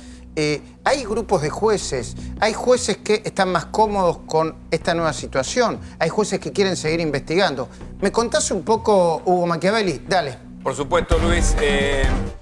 Hay grupos de jueces, hay jueces que están más cómodos con esta nueva situación, hay jueces que quieren seguir investigando. ¿Me contás un poco, Hugo Machiavelli? Dale.
Por supuesto, Luis.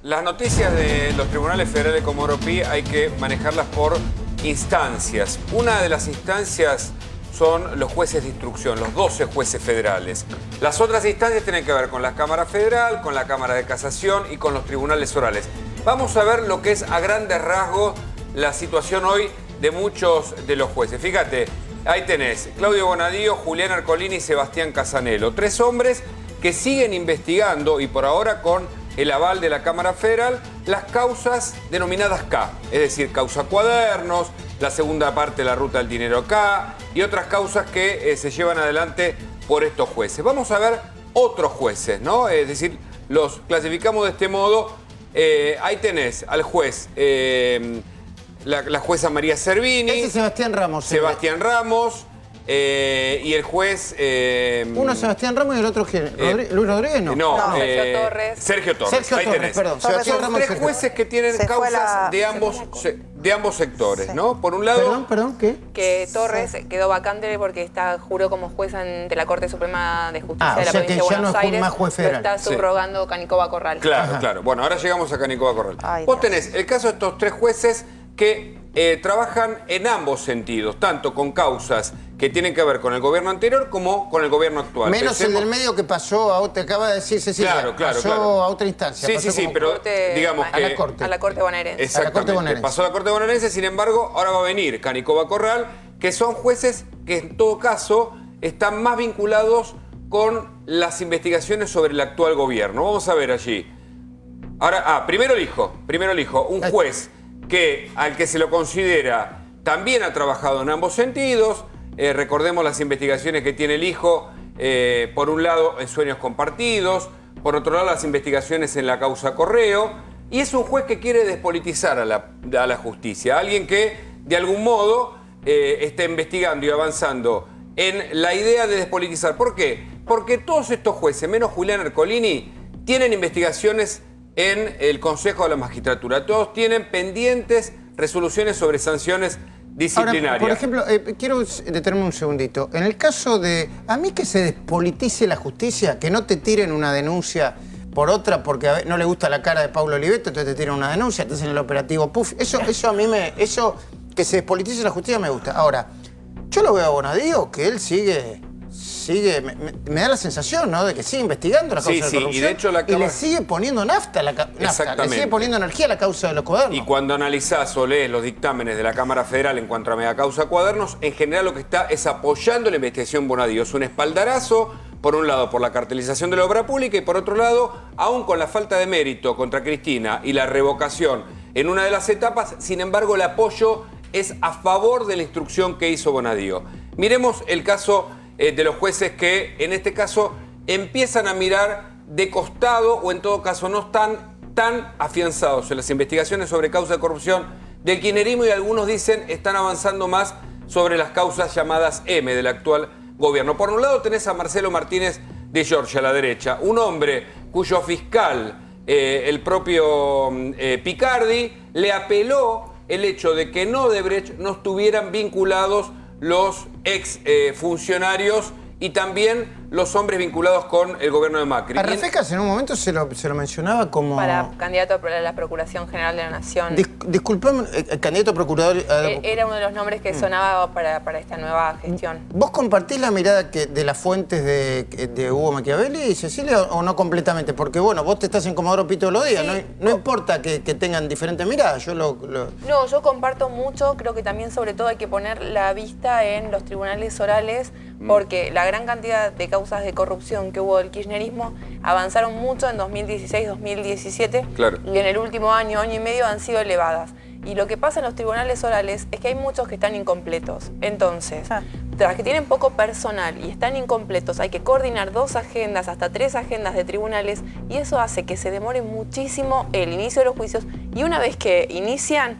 Las noticias de los tribunales federales de Comodoro Pi hay que manejarlas por instancias. Una de las instancias son los jueces de instrucción, los 12 jueces federales. Las otras instancias tienen que ver con la Cámara Federal, con la Cámara de Casación y con los tribunales orales. Vamos a ver lo que es a grandes rasgos la situación hoy de muchos de los jueces. Fíjate, ahí tenés Claudio Bonadío, Julián Ercolini y Sebastián Casanello. 3 hombres que siguen investigando y por ahora con el aval de la Cámara Federal las causas denominadas K, es decir, causa Cuadernos, la segunda parte de la ruta del dinero K y otras causas que se llevan adelante por estos jueces. Vamos a ver otros jueces, ¿no? Es decir, los clasificamos de este modo. Ahí tenés al juez, la jueza María Servini.
Ese es Sebastián Ramos.
Sebastián Ramos. Y el juez...
Uno es Sebastián Ramos y el otro ¿quién? ¿Luis Rodríguez? No,
Sergio Torres. Sergio Torres.
Sergio
Ahí
Torres,
tenés.
perdón.
Son
Sebastián Ramos y
3
Sergio.
jueces que tienen causas de ambos de ambos sectores,
Sí.
¿no? Por un lado...
Perdón, ¿qué?
Que Torres quedó vacante porque juró como juez ante la Corte Suprema de Justicia
Ah,
de la
o sea que
provincia de
ya no
Buenos
es
Aires.
más juez federal.
Lo está
Sí.
subrogando Canicoba Corral.
Claro,
Ajá.
claro. Bueno, ahora llegamos a Canicoba Corral.
Ay,
Vos
Dios.
tenés el caso de estos 3 jueces que trabajan en ambos sentidos, tanto con causas que tienen que ver con el gobierno anterior como con el gobierno actual.
Menos el del medio que pasó a otra, acaba de decir Cecilia,
Claro, claro,
pasó
claro.
a otra instancia.
Sí,
pasó
sí, sí,
como-
pero
Corte-
digamos
a
que...
la Corte.
A la Corte bonaerense.
Exactamente.
bonaerense.
Pasó a la Corte bonaerense, sin embargo, ahora va a venir Canicoba Corral, que son jueces que en todo caso están más vinculados con las investigaciones sobre el actual gobierno. Vamos a ver allí. Ahora, primero elijo, un juez al que se lo considera también ha trabajado en ambos sentidos. Recordemos las investigaciones que tiene el hijo, por un lado en Sueños Compartidos, por otro lado las investigaciones en la causa Correo, y es un juez que quiere despolitizar a la justicia, alguien que de algún modo está investigando y avanzando en la idea de despolitizar. ¿Por qué? Porque todos estos jueces, menos Julián Ercolini, tienen investigaciones en el Consejo de la Magistratura. Todos tienen pendientes resoluciones sobre sanciones disciplinarias.
Ahora, por ejemplo, quiero detenerme un segundito. En el caso de, a mí que se despolitice la justicia, que no te tiren una denuncia por otra porque no le gusta la cara de Paulo Oliveto, entonces te tiran una denuncia, te hacen el operativo PUF. Eso que se despolitice la justicia me gusta. Ahora, yo lo veo a Bonadío, que él sigue, me da la sensación, ¿no?, de que sigue investigando la causa
Sí,
de
sí,
corrupción.
y de hecho la
y le
Cámara-
sigue poniendo nafta, le
Exactamente.
sigue poniendo energía a la causa de los cuadernos.
Y cuando analizás o lees los dictámenes de la Cámara Federal en cuanto a megacausa cuadernos, en general lo que está es apoyando la investigación Bonadío. Es un espaldarazo, por un lado, por la cartelización de la obra pública y por otro lado, aún con la falta de mérito contra Cristina y la revocación en una de las etapas, sin embargo, el apoyo es a favor de la instrucción que hizo Bonadío. Miremos el caso de los jueces que, en este caso, empiezan a mirar de costado o en todo caso no están tan afianzados en las investigaciones sobre causa de corrupción del kirchnerismo y algunos dicen están avanzando más sobre las causas llamadas M del actual gobierno. Por un lado tenés a Marcelo Martínez de Giorgi a la derecha, un hombre cuyo fiscal, el propio Picardi, le apeló el hecho de que en Odebrecht no estuvieran vinculados los ex funcionarios y también los hombres vinculados con el gobierno de Macri.
A Rafecas en un momento se lo mencionaba como...
Para candidato a la Procuración General de la Nación.
Disculpame, el candidato a procurador...
Era uno de los nombres que sonaba para esta nueva gestión.
¿Vos compartís la mirada de las fuentes de Hugo Machiavelli, Cecilia, o no completamente? Porque, bueno, vos te estás en Comodoro Pi todos los días,
Sí.
no importa que tengan diferentes miradas,
No, yo comparto mucho, creo que también sobre todo hay que poner la vista en los tribunales orales, porque la gran cantidad de causas de corrupción que hubo del kirchnerismo avanzaron mucho en 2016, 2017,
Claro.
y en el último año y medio han sido elevadas. Y lo que pasa en los tribunales orales es que hay muchos que están incompletos. Entonces, tras que tienen poco personal y están incompletos, hay que coordinar 2 agendas, hasta 3 agendas de tribunales, y eso hace que se demore muchísimo el inicio de los juicios. Y una vez que inician,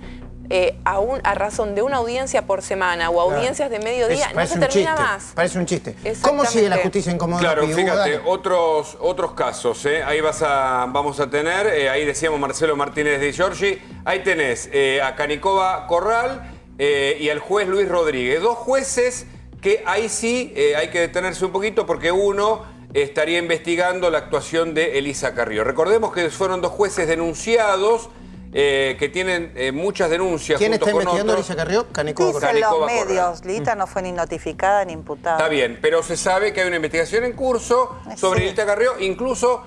a razón de una audiencia por semana o audiencias de mediodía, no se termina más.
Parece un chiste. ¿Cómo
Exactamente.
sigue la justicia en Comodoro
Claro,
Pi, Hugo?
fíjate,
Dale.
otros casos, ahí vamos a tener, ahí decíamos Marcelo Martínez de Giorgi, ahí tenés a Canicoba Corral y al juez Luis Rodríguez, 2 jueces que ahí sí hay que detenerse un poquito porque uno estaría investigando la actuación de Elisa Carrió. Recordemos que fueron 2 jueces denunciados que tienen muchas denuncias.
¿Quién
junto
está
con
investigando a
otros.
Elisa Carrió? Canicoba Corral.
Dicen los
Canicoba Corral.
medios, Lita no fue ni notificada ni imputada.
Está bien, pero se sabe que hay una investigación en curso sobre
Sí.
Elisa Carrió, incluso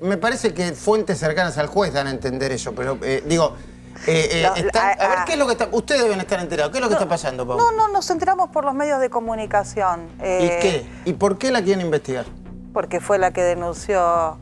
Me parece que fuentes cercanas al juez dan a entender eso, pero digo, a ver, ¿qué es lo que está...? Ustedes deben estar enterados. ¿Qué es lo que está pasando, Pau?
No, nos enteramos por los medios de comunicación.
¿Y qué? ¿Y por qué la quieren investigar?
Porque fue la que denunció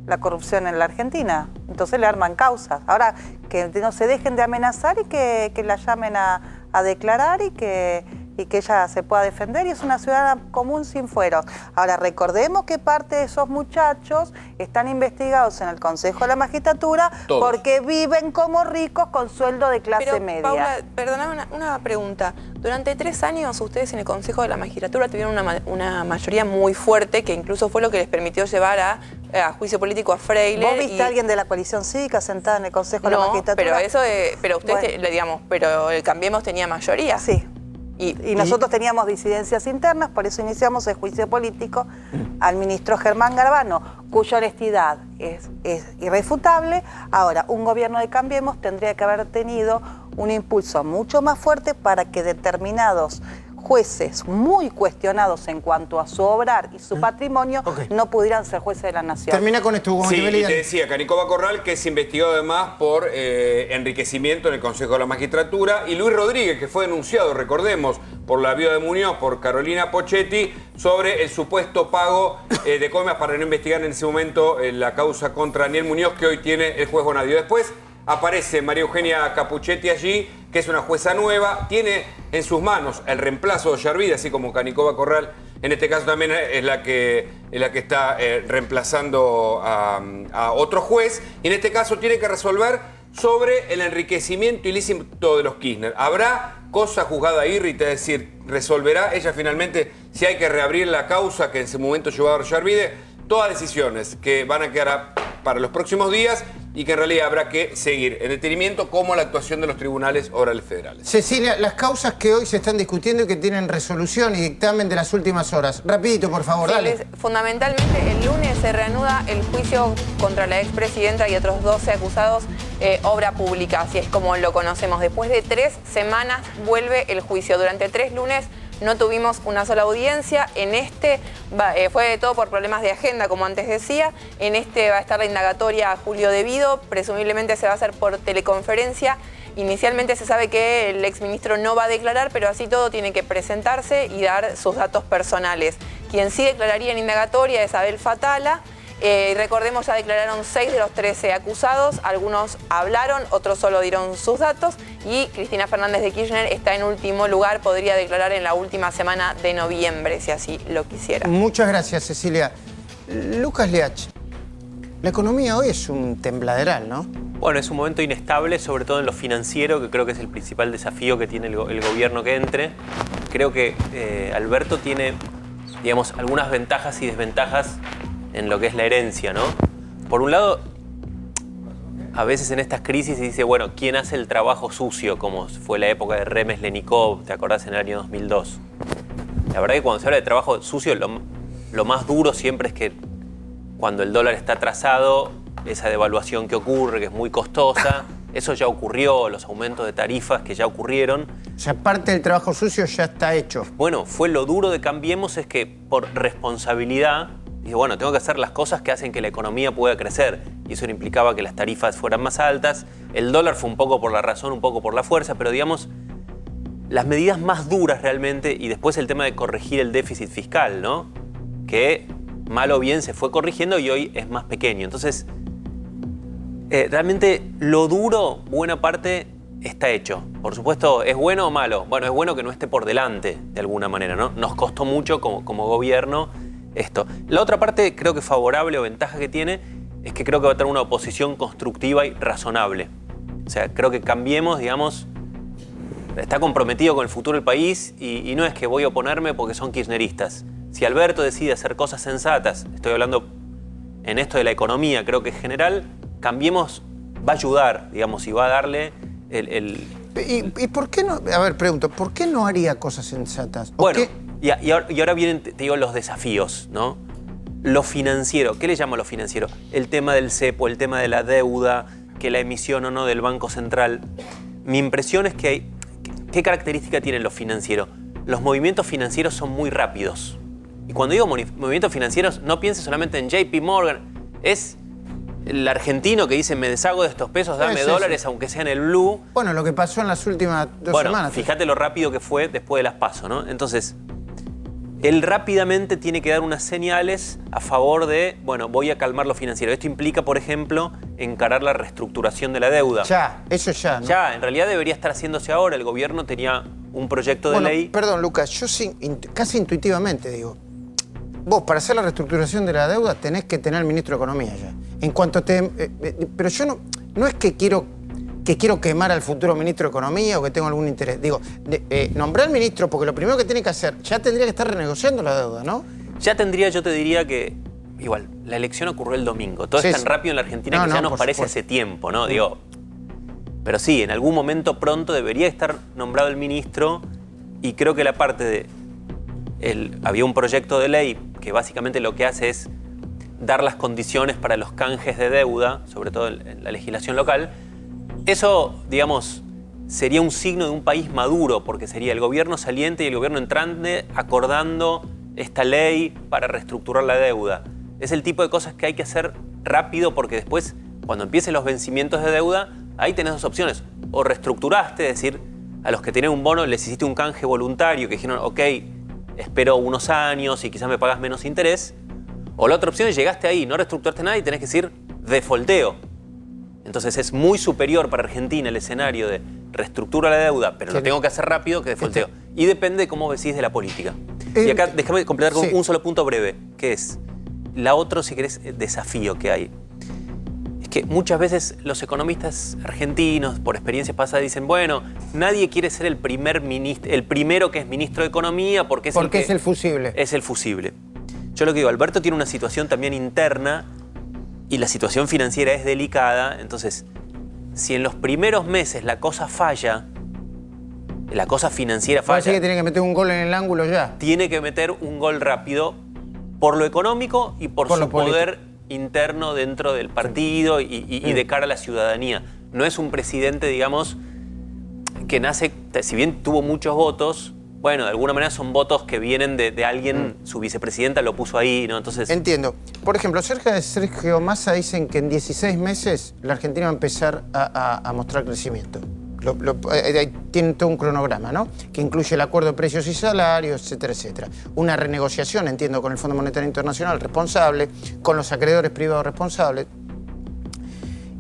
la corrupción en la Argentina. Entonces le arman causas. Ahora, que no se dejen de amenazar y que la llamen a declarar y que y que ella se pueda defender y es una ciudadana común sin fueros. Ahora, recordemos que parte de esos muchachos están investigados en el Consejo de la Magistratura porque viven como ricos con sueldo de clase media.
Paula, perdóname una pregunta. Durante 3 años ustedes en el Consejo de la Magistratura tuvieron una mayoría muy fuerte que incluso fue lo que les permitió llevar a juicio político a Freire.
¿Vos viste a alguien de la coalición cívica sentada en el Consejo de la Magistratura?
Pero ustedes, digamos, pero el Cambiemos tenía mayoría.
Sí. Y nosotros teníamos disidencias internas, por eso iniciamos el juicio político al ministro Germán Garabano, cuya honestidad es irrefutable. Ahora, un gobierno de Cambiemos tendría que haber tenido un impulso mucho más fuerte para que determinados jueces muy cuestionados en cuanto a su obrar y su patrimonio no pudieran ser jueces de la nación.
Termina con esto, Hugo.
Sí, y te decía, Canicoba Corral, que es investigado además por enriquecimiento en el Consejo de la Magistratura, y Luis Rodríguez, que fue denunciado, recordemos, por la viuda de Muñoz, por Carolina Pochetti, sobre el supuesto pago de coimas para no investigar en ese momento la causa contra Daniel Muñoz, que hoy tiene el juez Bonadio. Después aparece María Eugenia Capuchetti allí, que es una jueza nueva, tiene en sus manos el reemplazo de Ollarvide, así como Canicoba Corral, en este caso también es la que está reemplazando a otro juez, y en este caso tiene que resolver sobre el enriquecimiento ilícito de los Kirchner. ¿Habrá cosa juzgada írrita? Es decir, ¿resolverá ella finalmente si hay que reabrir la causa que en ese momento llevó a Ollarvide? Todas decisiones que van a quedar para los próximos días y que en realidad habrá que seguir en detenimiento como la actuación de los tribunales orales federales.
Cecilia, las causas que hoy se están discutiendo y que tienen resolución y dictamen de las últimas horas. Rapidito, por favor,
sí,
dale.
Fundamentalmente, el lunes se reanuda el juicio contra la expresidenta y otros 12 acusados, obra pública, así es como lo conocemos. Después de 3 semanas vuelve el juicio. Durante 3 lunes no tuvimos una sola audiencia. En este fue todo por problemas de agenda, como antes decía. En este va a estar la indagatoria a Julio Devido. Presumiblemente se va a hacer por teleconferencia. Inicialmente se sabe que el exministro no va a declarar, pero así todo tiene que presentarse y dar sus datos personales. Quien sí declararía en indagatoria es Abel Fatala. Recordemos, ya declararon 6 de los 13 acusados, algunos hablaron, otros solo dieron sus datos, y Cristina Fernández de Kirchner está en último lugar, podría declarar en la última semana de noviembre, si así lo quisiera.
Muchas gracias, Cecilia. Lucas Leach, la economía hoy es un tembladeral, ¿no?
Bueno, es un momento inestable, sobre todo en lo financiero, que creo que es el principal desafío que tiene el gobierno que entre. Creo que Alberto tiene, digamos, algunas ventajas y desventajas en lo que es la herencia, ¿no? Por un lado, a veces en estas crisis se dice, bueno, ¿quién hace el trabajo sucio? Como fue la época de Remes Lenikov, ¿te acordás? En el año 2002. La verdad que cuando se habla de trabajo sucio, lo más duro siempre es que cuando el dólar está atrasado, esa devaluación que ocurre, que es muy costosa, eso ya ocurrió, los aumentos de tarifas que ya ocurrieron.
O sea, parte del trabajo sucio ya está hecho.
Bueno, lo duro de Cambiemos es que por responsabilidad, dije, bueno, tengo que hacer las cosas que hacen que la economía pueda crecer. Y eso implicaba que las tarifas fueran más altas. El dólar fue un poco por la razón, un poco por la fuerza, pero digamos, las medidas más duras realmente, y después el tema de corregir el déficit fiscal, ¿no? Que mal o bien se fue corrigiendo y hoy es más pequeño. Entonces, realmente lo duro, buena parte, está hecho. Por supuesto, ¿es bueno o malo? Bueno, es bueno que no esté por delante, de alguna manera, ¿no? Nos costó mucho como gobierno esto. La otra parte, creo que favorable o ventaja que tiene, es que creo que va a tener una oposición constructiva y razonable. O sea, creo que Cambiemos, digamos, está comprometido con el futuro del país y no es que voy a oponerme porque son kirchneristas. Si Alberto decide hacer cosas sensatas, estoy hablando en esto de la economía, creo que en general, Cambiemos va a ayudar, digamos, y va a darle
¿Y por qué no? A ver, pregunto, ¿por qué no haría cosas sensatas?
Bueno, y ahora vienen, te digo, los desafíos, ¿no? Lo financiero, ¿qué le llamo lo financiero? El tema del cepo, el tema de la deuda, que la emisión o no del Banco Central. Mi impresión es que ¿qué característica tienen los financieros? Los movimientos financieros son muy rápidos. Y cuando digo movimientos financieros, no pienses solamente en JP Morgan, es el argentino que dice, me deshago de estos pesos, dame dólares, aunque sea en el blue.
Bueno, lo que pasó en las últimas 2 semanas.
Fíjate lo rápido que fue después de las PASO, ¿no? Entonces, él rápidamente tiene que dar unas señales a favor de, bueno, voy a calmar lo financiero. Esto implica, por ejemplo, encarar la reestructuración de la deuda.
Ya, eso ya, ¿no?
Ya, en realidad debería estar haciéndose ahora. El gobierno tenía un proyecto de ley.
Perdón, Lucas, yo casi intuitivamente digo, vos para hacer la reestructuración de la deuda tenés que tener al ministro de Economía ya. En cuanto pero yo no es que quiero quemar al futuro ministro de Economía o que tengo algún interés. Digo, nombrar al ministro porque lo primero que tiene que hacer, ya tendría que estar renegociando la deuda, ¿no?
Ya tendría, yo te diría que, igual, la elección ocurrió el domingo. Todo es tan rápido en la Argentina que ya nos parece hace tiempo, ¿no? Digo, pero sí, en algún momento pronto debería estar nombrado el ministro y creo que la parte de... había un proyecto de ley que básicamente lo que hace es dar las condiciones para los canjes de deuda, sobre todo en la legislación local. Eso, digamos, sería un signo de un país maduro, porque sería el gobierno saliente y el gobierno entrante acordando esta ley para reestructurar la deuda. Es el tipo de cosas que hay que hacer rápido porque después, cuando empiecen los vencimientos de deuda, ahí tenés dos opciones. O reestructuraste, es decir, a los que tenían un bono les hiciste un canje voluntario que dijeron, ok, espero unos años y quizás me pagas menos interés. O la otra opción es llegaste ahí, no reestructuraste nada y tenés que decir defaulteo. Entonces es muy superior para Argentina el escenario de reestructura la deuda, pero lo tengo que hacer rápido que defaulteo. Y depende de cómo decís de la política. Y acá déjame completar con un solo punto breve, que es la otro, si querés, desafío que hay. Es que muchas veces los economistas argentinos, por experiencias pasadas, dicen, bueno, nadie quiere ser el primero que es ministro de Economía porque es
el fusible.
Es el fusible. Yo lo que digo, Alberto tiene una situación también interna y la situación financiera es delicada, entonces, si en los primeros meses la cosa falla, la cosa financiera falla...
Parece que tiene que meter un gol en el ángulo ya.
Tiene que meter un gol rápido por lo económico y por su poder interno dentro del partido y de cara a la ciudadanía. No es un presidente, digamos, que nace, si bien tuvo muchos votos, bueno, de alguna manera son votos que vienen de alguien, su vicepresidenta lo puso ahí, ¿no? Entonces...
Entiendo. Por ejemplo, cerca de Sergio Massa dicen que en 16 meses la Argentina va a empezar a mostrar crecimiento. Tienen todo un cronograma, ¿no? Que incluye el acuerdo de precios y salarios, etcétera, etcétera. Una renegociación, entiendo, con el Fondo Monetario Internacional responsable, con los acreedores privados responsables.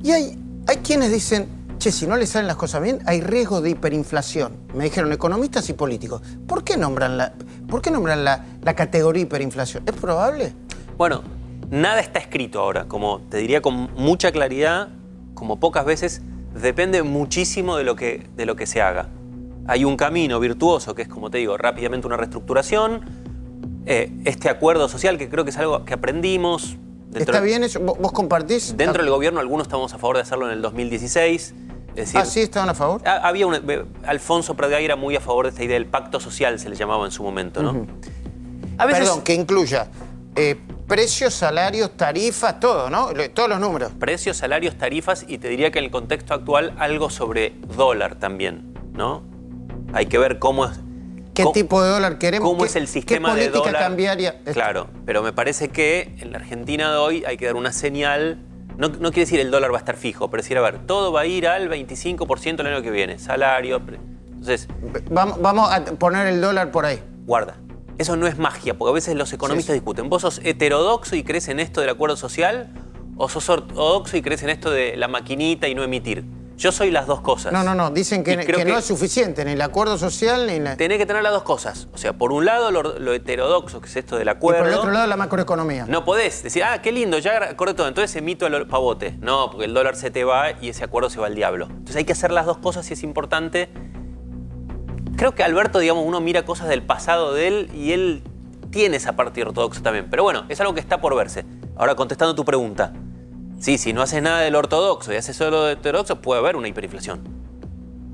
Y hay quienes dicen, che, si no le salen las cosas bien, hay riesgo de hiperinflación. Me dijeron economistas y políticos. ¿Por qué nombran la categoría hiperinflación? ¿Es probable?
Bueno, nada está escrito ahora. Como te diría con mucha claridad, como pocas veces, depende muchísimo de lo que se haga. Hay un camino virtuoso que es, como te digo, rápidamente una reestructuración. Este acuerdo social, que creo que es algo que aprendimos.
¿Está bien eso? ¿Vos compartís?
Dentro del gobierno algunos estamos a favor de hacerlo en el 2016. Es decir,
¿sí estaban a favor?
Alfonso Pradgay era muy a favor de esta idea del pacto social, se le llamaba en su momento, ¿no?
Perdón, que incluya precios, salarios, tarifas, todo, ¿no? Todos los números.
Precios, salarios, tarifas y te diría que en el contexto actual algo sobre dólar también, ¿no? Hay que ver cómo es...
¿Qué tipo de dólar queremos?
¿Cómo es el sistema de dólar?
¿Qué política cambiaria?
Claro, pero me parece que en la Argentina de hoy hay que dar una señal. No quiere decir el dólar va a estar fijo, pero decir, a ver, todo va a ir al 25% el año que viene. Salario... Entonces...
Vamos a poner el dólar por ahí.
Guarda. Eso no es magia, porque a veces los economistas discuten. ¿Vos sos heterodoxo y crees en esto del acuerdo social? ¿O sos ortodoxo y crees en esto de la maquinita y no emitir? Yo soy las dos cosas.
No. Dicen que no es suficiente, ni el acuerdo social, ni la...
Tenés que tener las dos cosas. O sea, por un lado lo heterodoxo, que es esto del acuerdo.
Y por el otro lado la macroeconomía.
No podés decir, qué lindo, ya acordé todo, entonces emito el pavote. No, porque el dólar se te va y ese acuerdo se va al diablo. Entonces hay que hacer las dos cosas y es importante. Creo que Alberto, digamos, uno mira cosas del pasado de él y él tiene esa parte ortodoxa también. Pero bueno, es algo que está por verse. Ahora, contestando tu pregunta. Sí, si no haces nada del ortodoxo y haces solo de heterodoxo, puede haber una hiperinflación.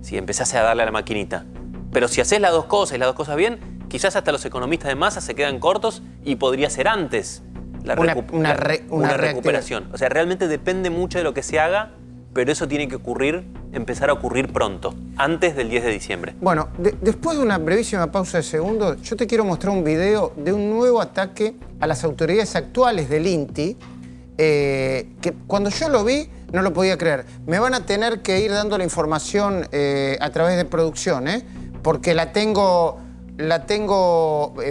Si empezás a darle a la maquinita. Pero si haces las dos cosas y las dos cosas bien, quizás hasta los economistas de masa se quedan cortos y podría ser antes una recuperación. O sea, realmente depende mucho de lo que se haga, pero eso tiene que empezar a ocurrir pronto, antes del 10 de diciembre.
Bueno, después de una brevísima pausa de segundos, yo te quiero mostrar un video de un nuevo ataque a las autoridades actuales del INTI, que cuando yo lo vi no lo podía creer. Me van a tener que ir dando la información a través de producción, porque la tengo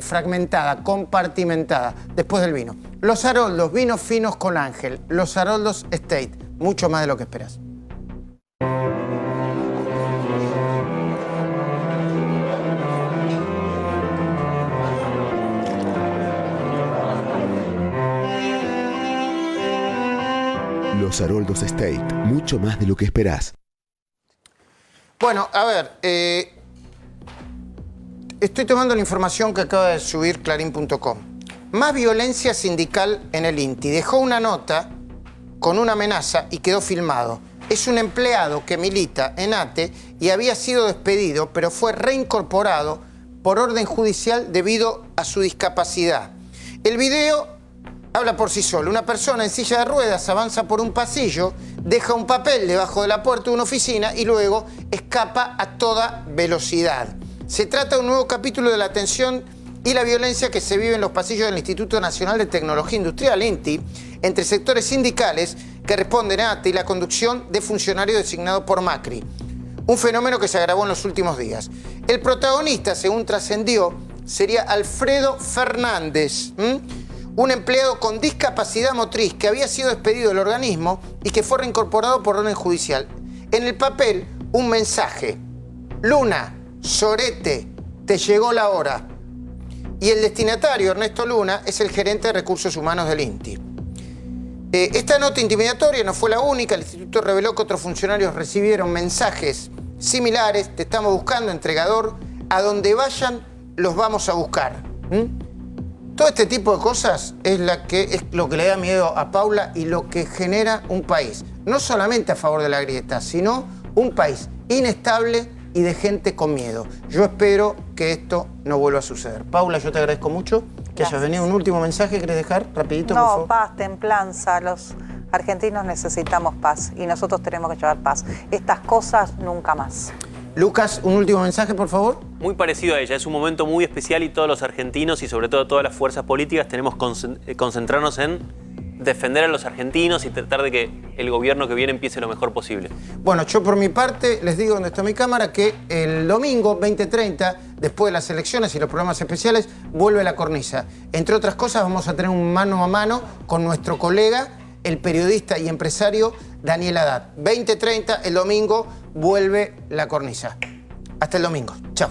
fragmentada, compartimentada, después del vino. Los Haroldos, vinos finos con Ángel. Los Haroldos Estate, mucho más de lo que esperas.
Los Haroldos Estate, mucho más de lo que esperás.
Bueno, a ver, estoy tomando la información que acaba de subir Clarín.com. Más violencia sindical en el INTI. Dejó una nota con una amenaza y quedó filmado. Es un empleado que milita en ATE y había sido despedido, pero fue reincorporado por orden judicial debido a su discapacidad. El video habla por sí solo. Una persona en silla de ruedas avanza por un pasillo, deja un papel debajo de la puerta de una oficina y luego escapa a toda velocidad. Se trata de un nuevo capítulo de la tensión y la violencia que se vive en los pasillos del Instituto Nacional de Tecnología Industrial, INTI, entre sectores sindicales que responden a ATE y la conducción de funcionarios designados por Macri. Un fenómeno que se agravó en los últimos días. El protagonista, según trascendió, sería Alfredo Fernández, un empleado con discapacidad motriz que había sido despedido del organismo y que fue reincorporado por orden judicial. En el papel, un mensaje. Luna, sorete, te llegó la hora. Y el destinatario, Ernesto Luna, es el gerente de recursos humanos del INTI. Esta nota intimidatoria no fue la única. El instituto reveló que otros funcionarios recibieron mensajes similares. Te estamos buscando, entregador. A donde vayan, los vamos a buscar. Todo este tipo de cosas es lo que le da miedo a Paula y lo que genera un país. No solamente a favor de la grieta, sino un país inestable y de gente con miedo. Yo espero que esto no vuelva a suceder. Paula, yo te agradezco mucho que hayas venido. ¿Un último mensaje querés dejar? Rapidito, por favor.
No, paz, templanza. Los argentinos necesitamos paz y nosotros tenemos que llevar paz. Estas cosas nunca más.
Lucas, un último mensaje, por favor.
Muy parecido a ella. Es un momento muy especial y todos los argentinos y sobre todo todas las fuerzas políticas tenemos que concentrarnos en defender a los argentinos y tratar de que el gobierno que viene empiece lo mejor posible.
Bueno, yo por mi parte les digo donde está mi cámara que el domingo 20:30, después de las elecciones y los programas especiales, vuelve La Cornisa. Entre otras cosas vamos a tener un mano a mano con nuestro colega, el periodista y empresario Daniel Haddad. 20:30, el domingo, vuelve La Cornisa. Hasta el domingo. Chao.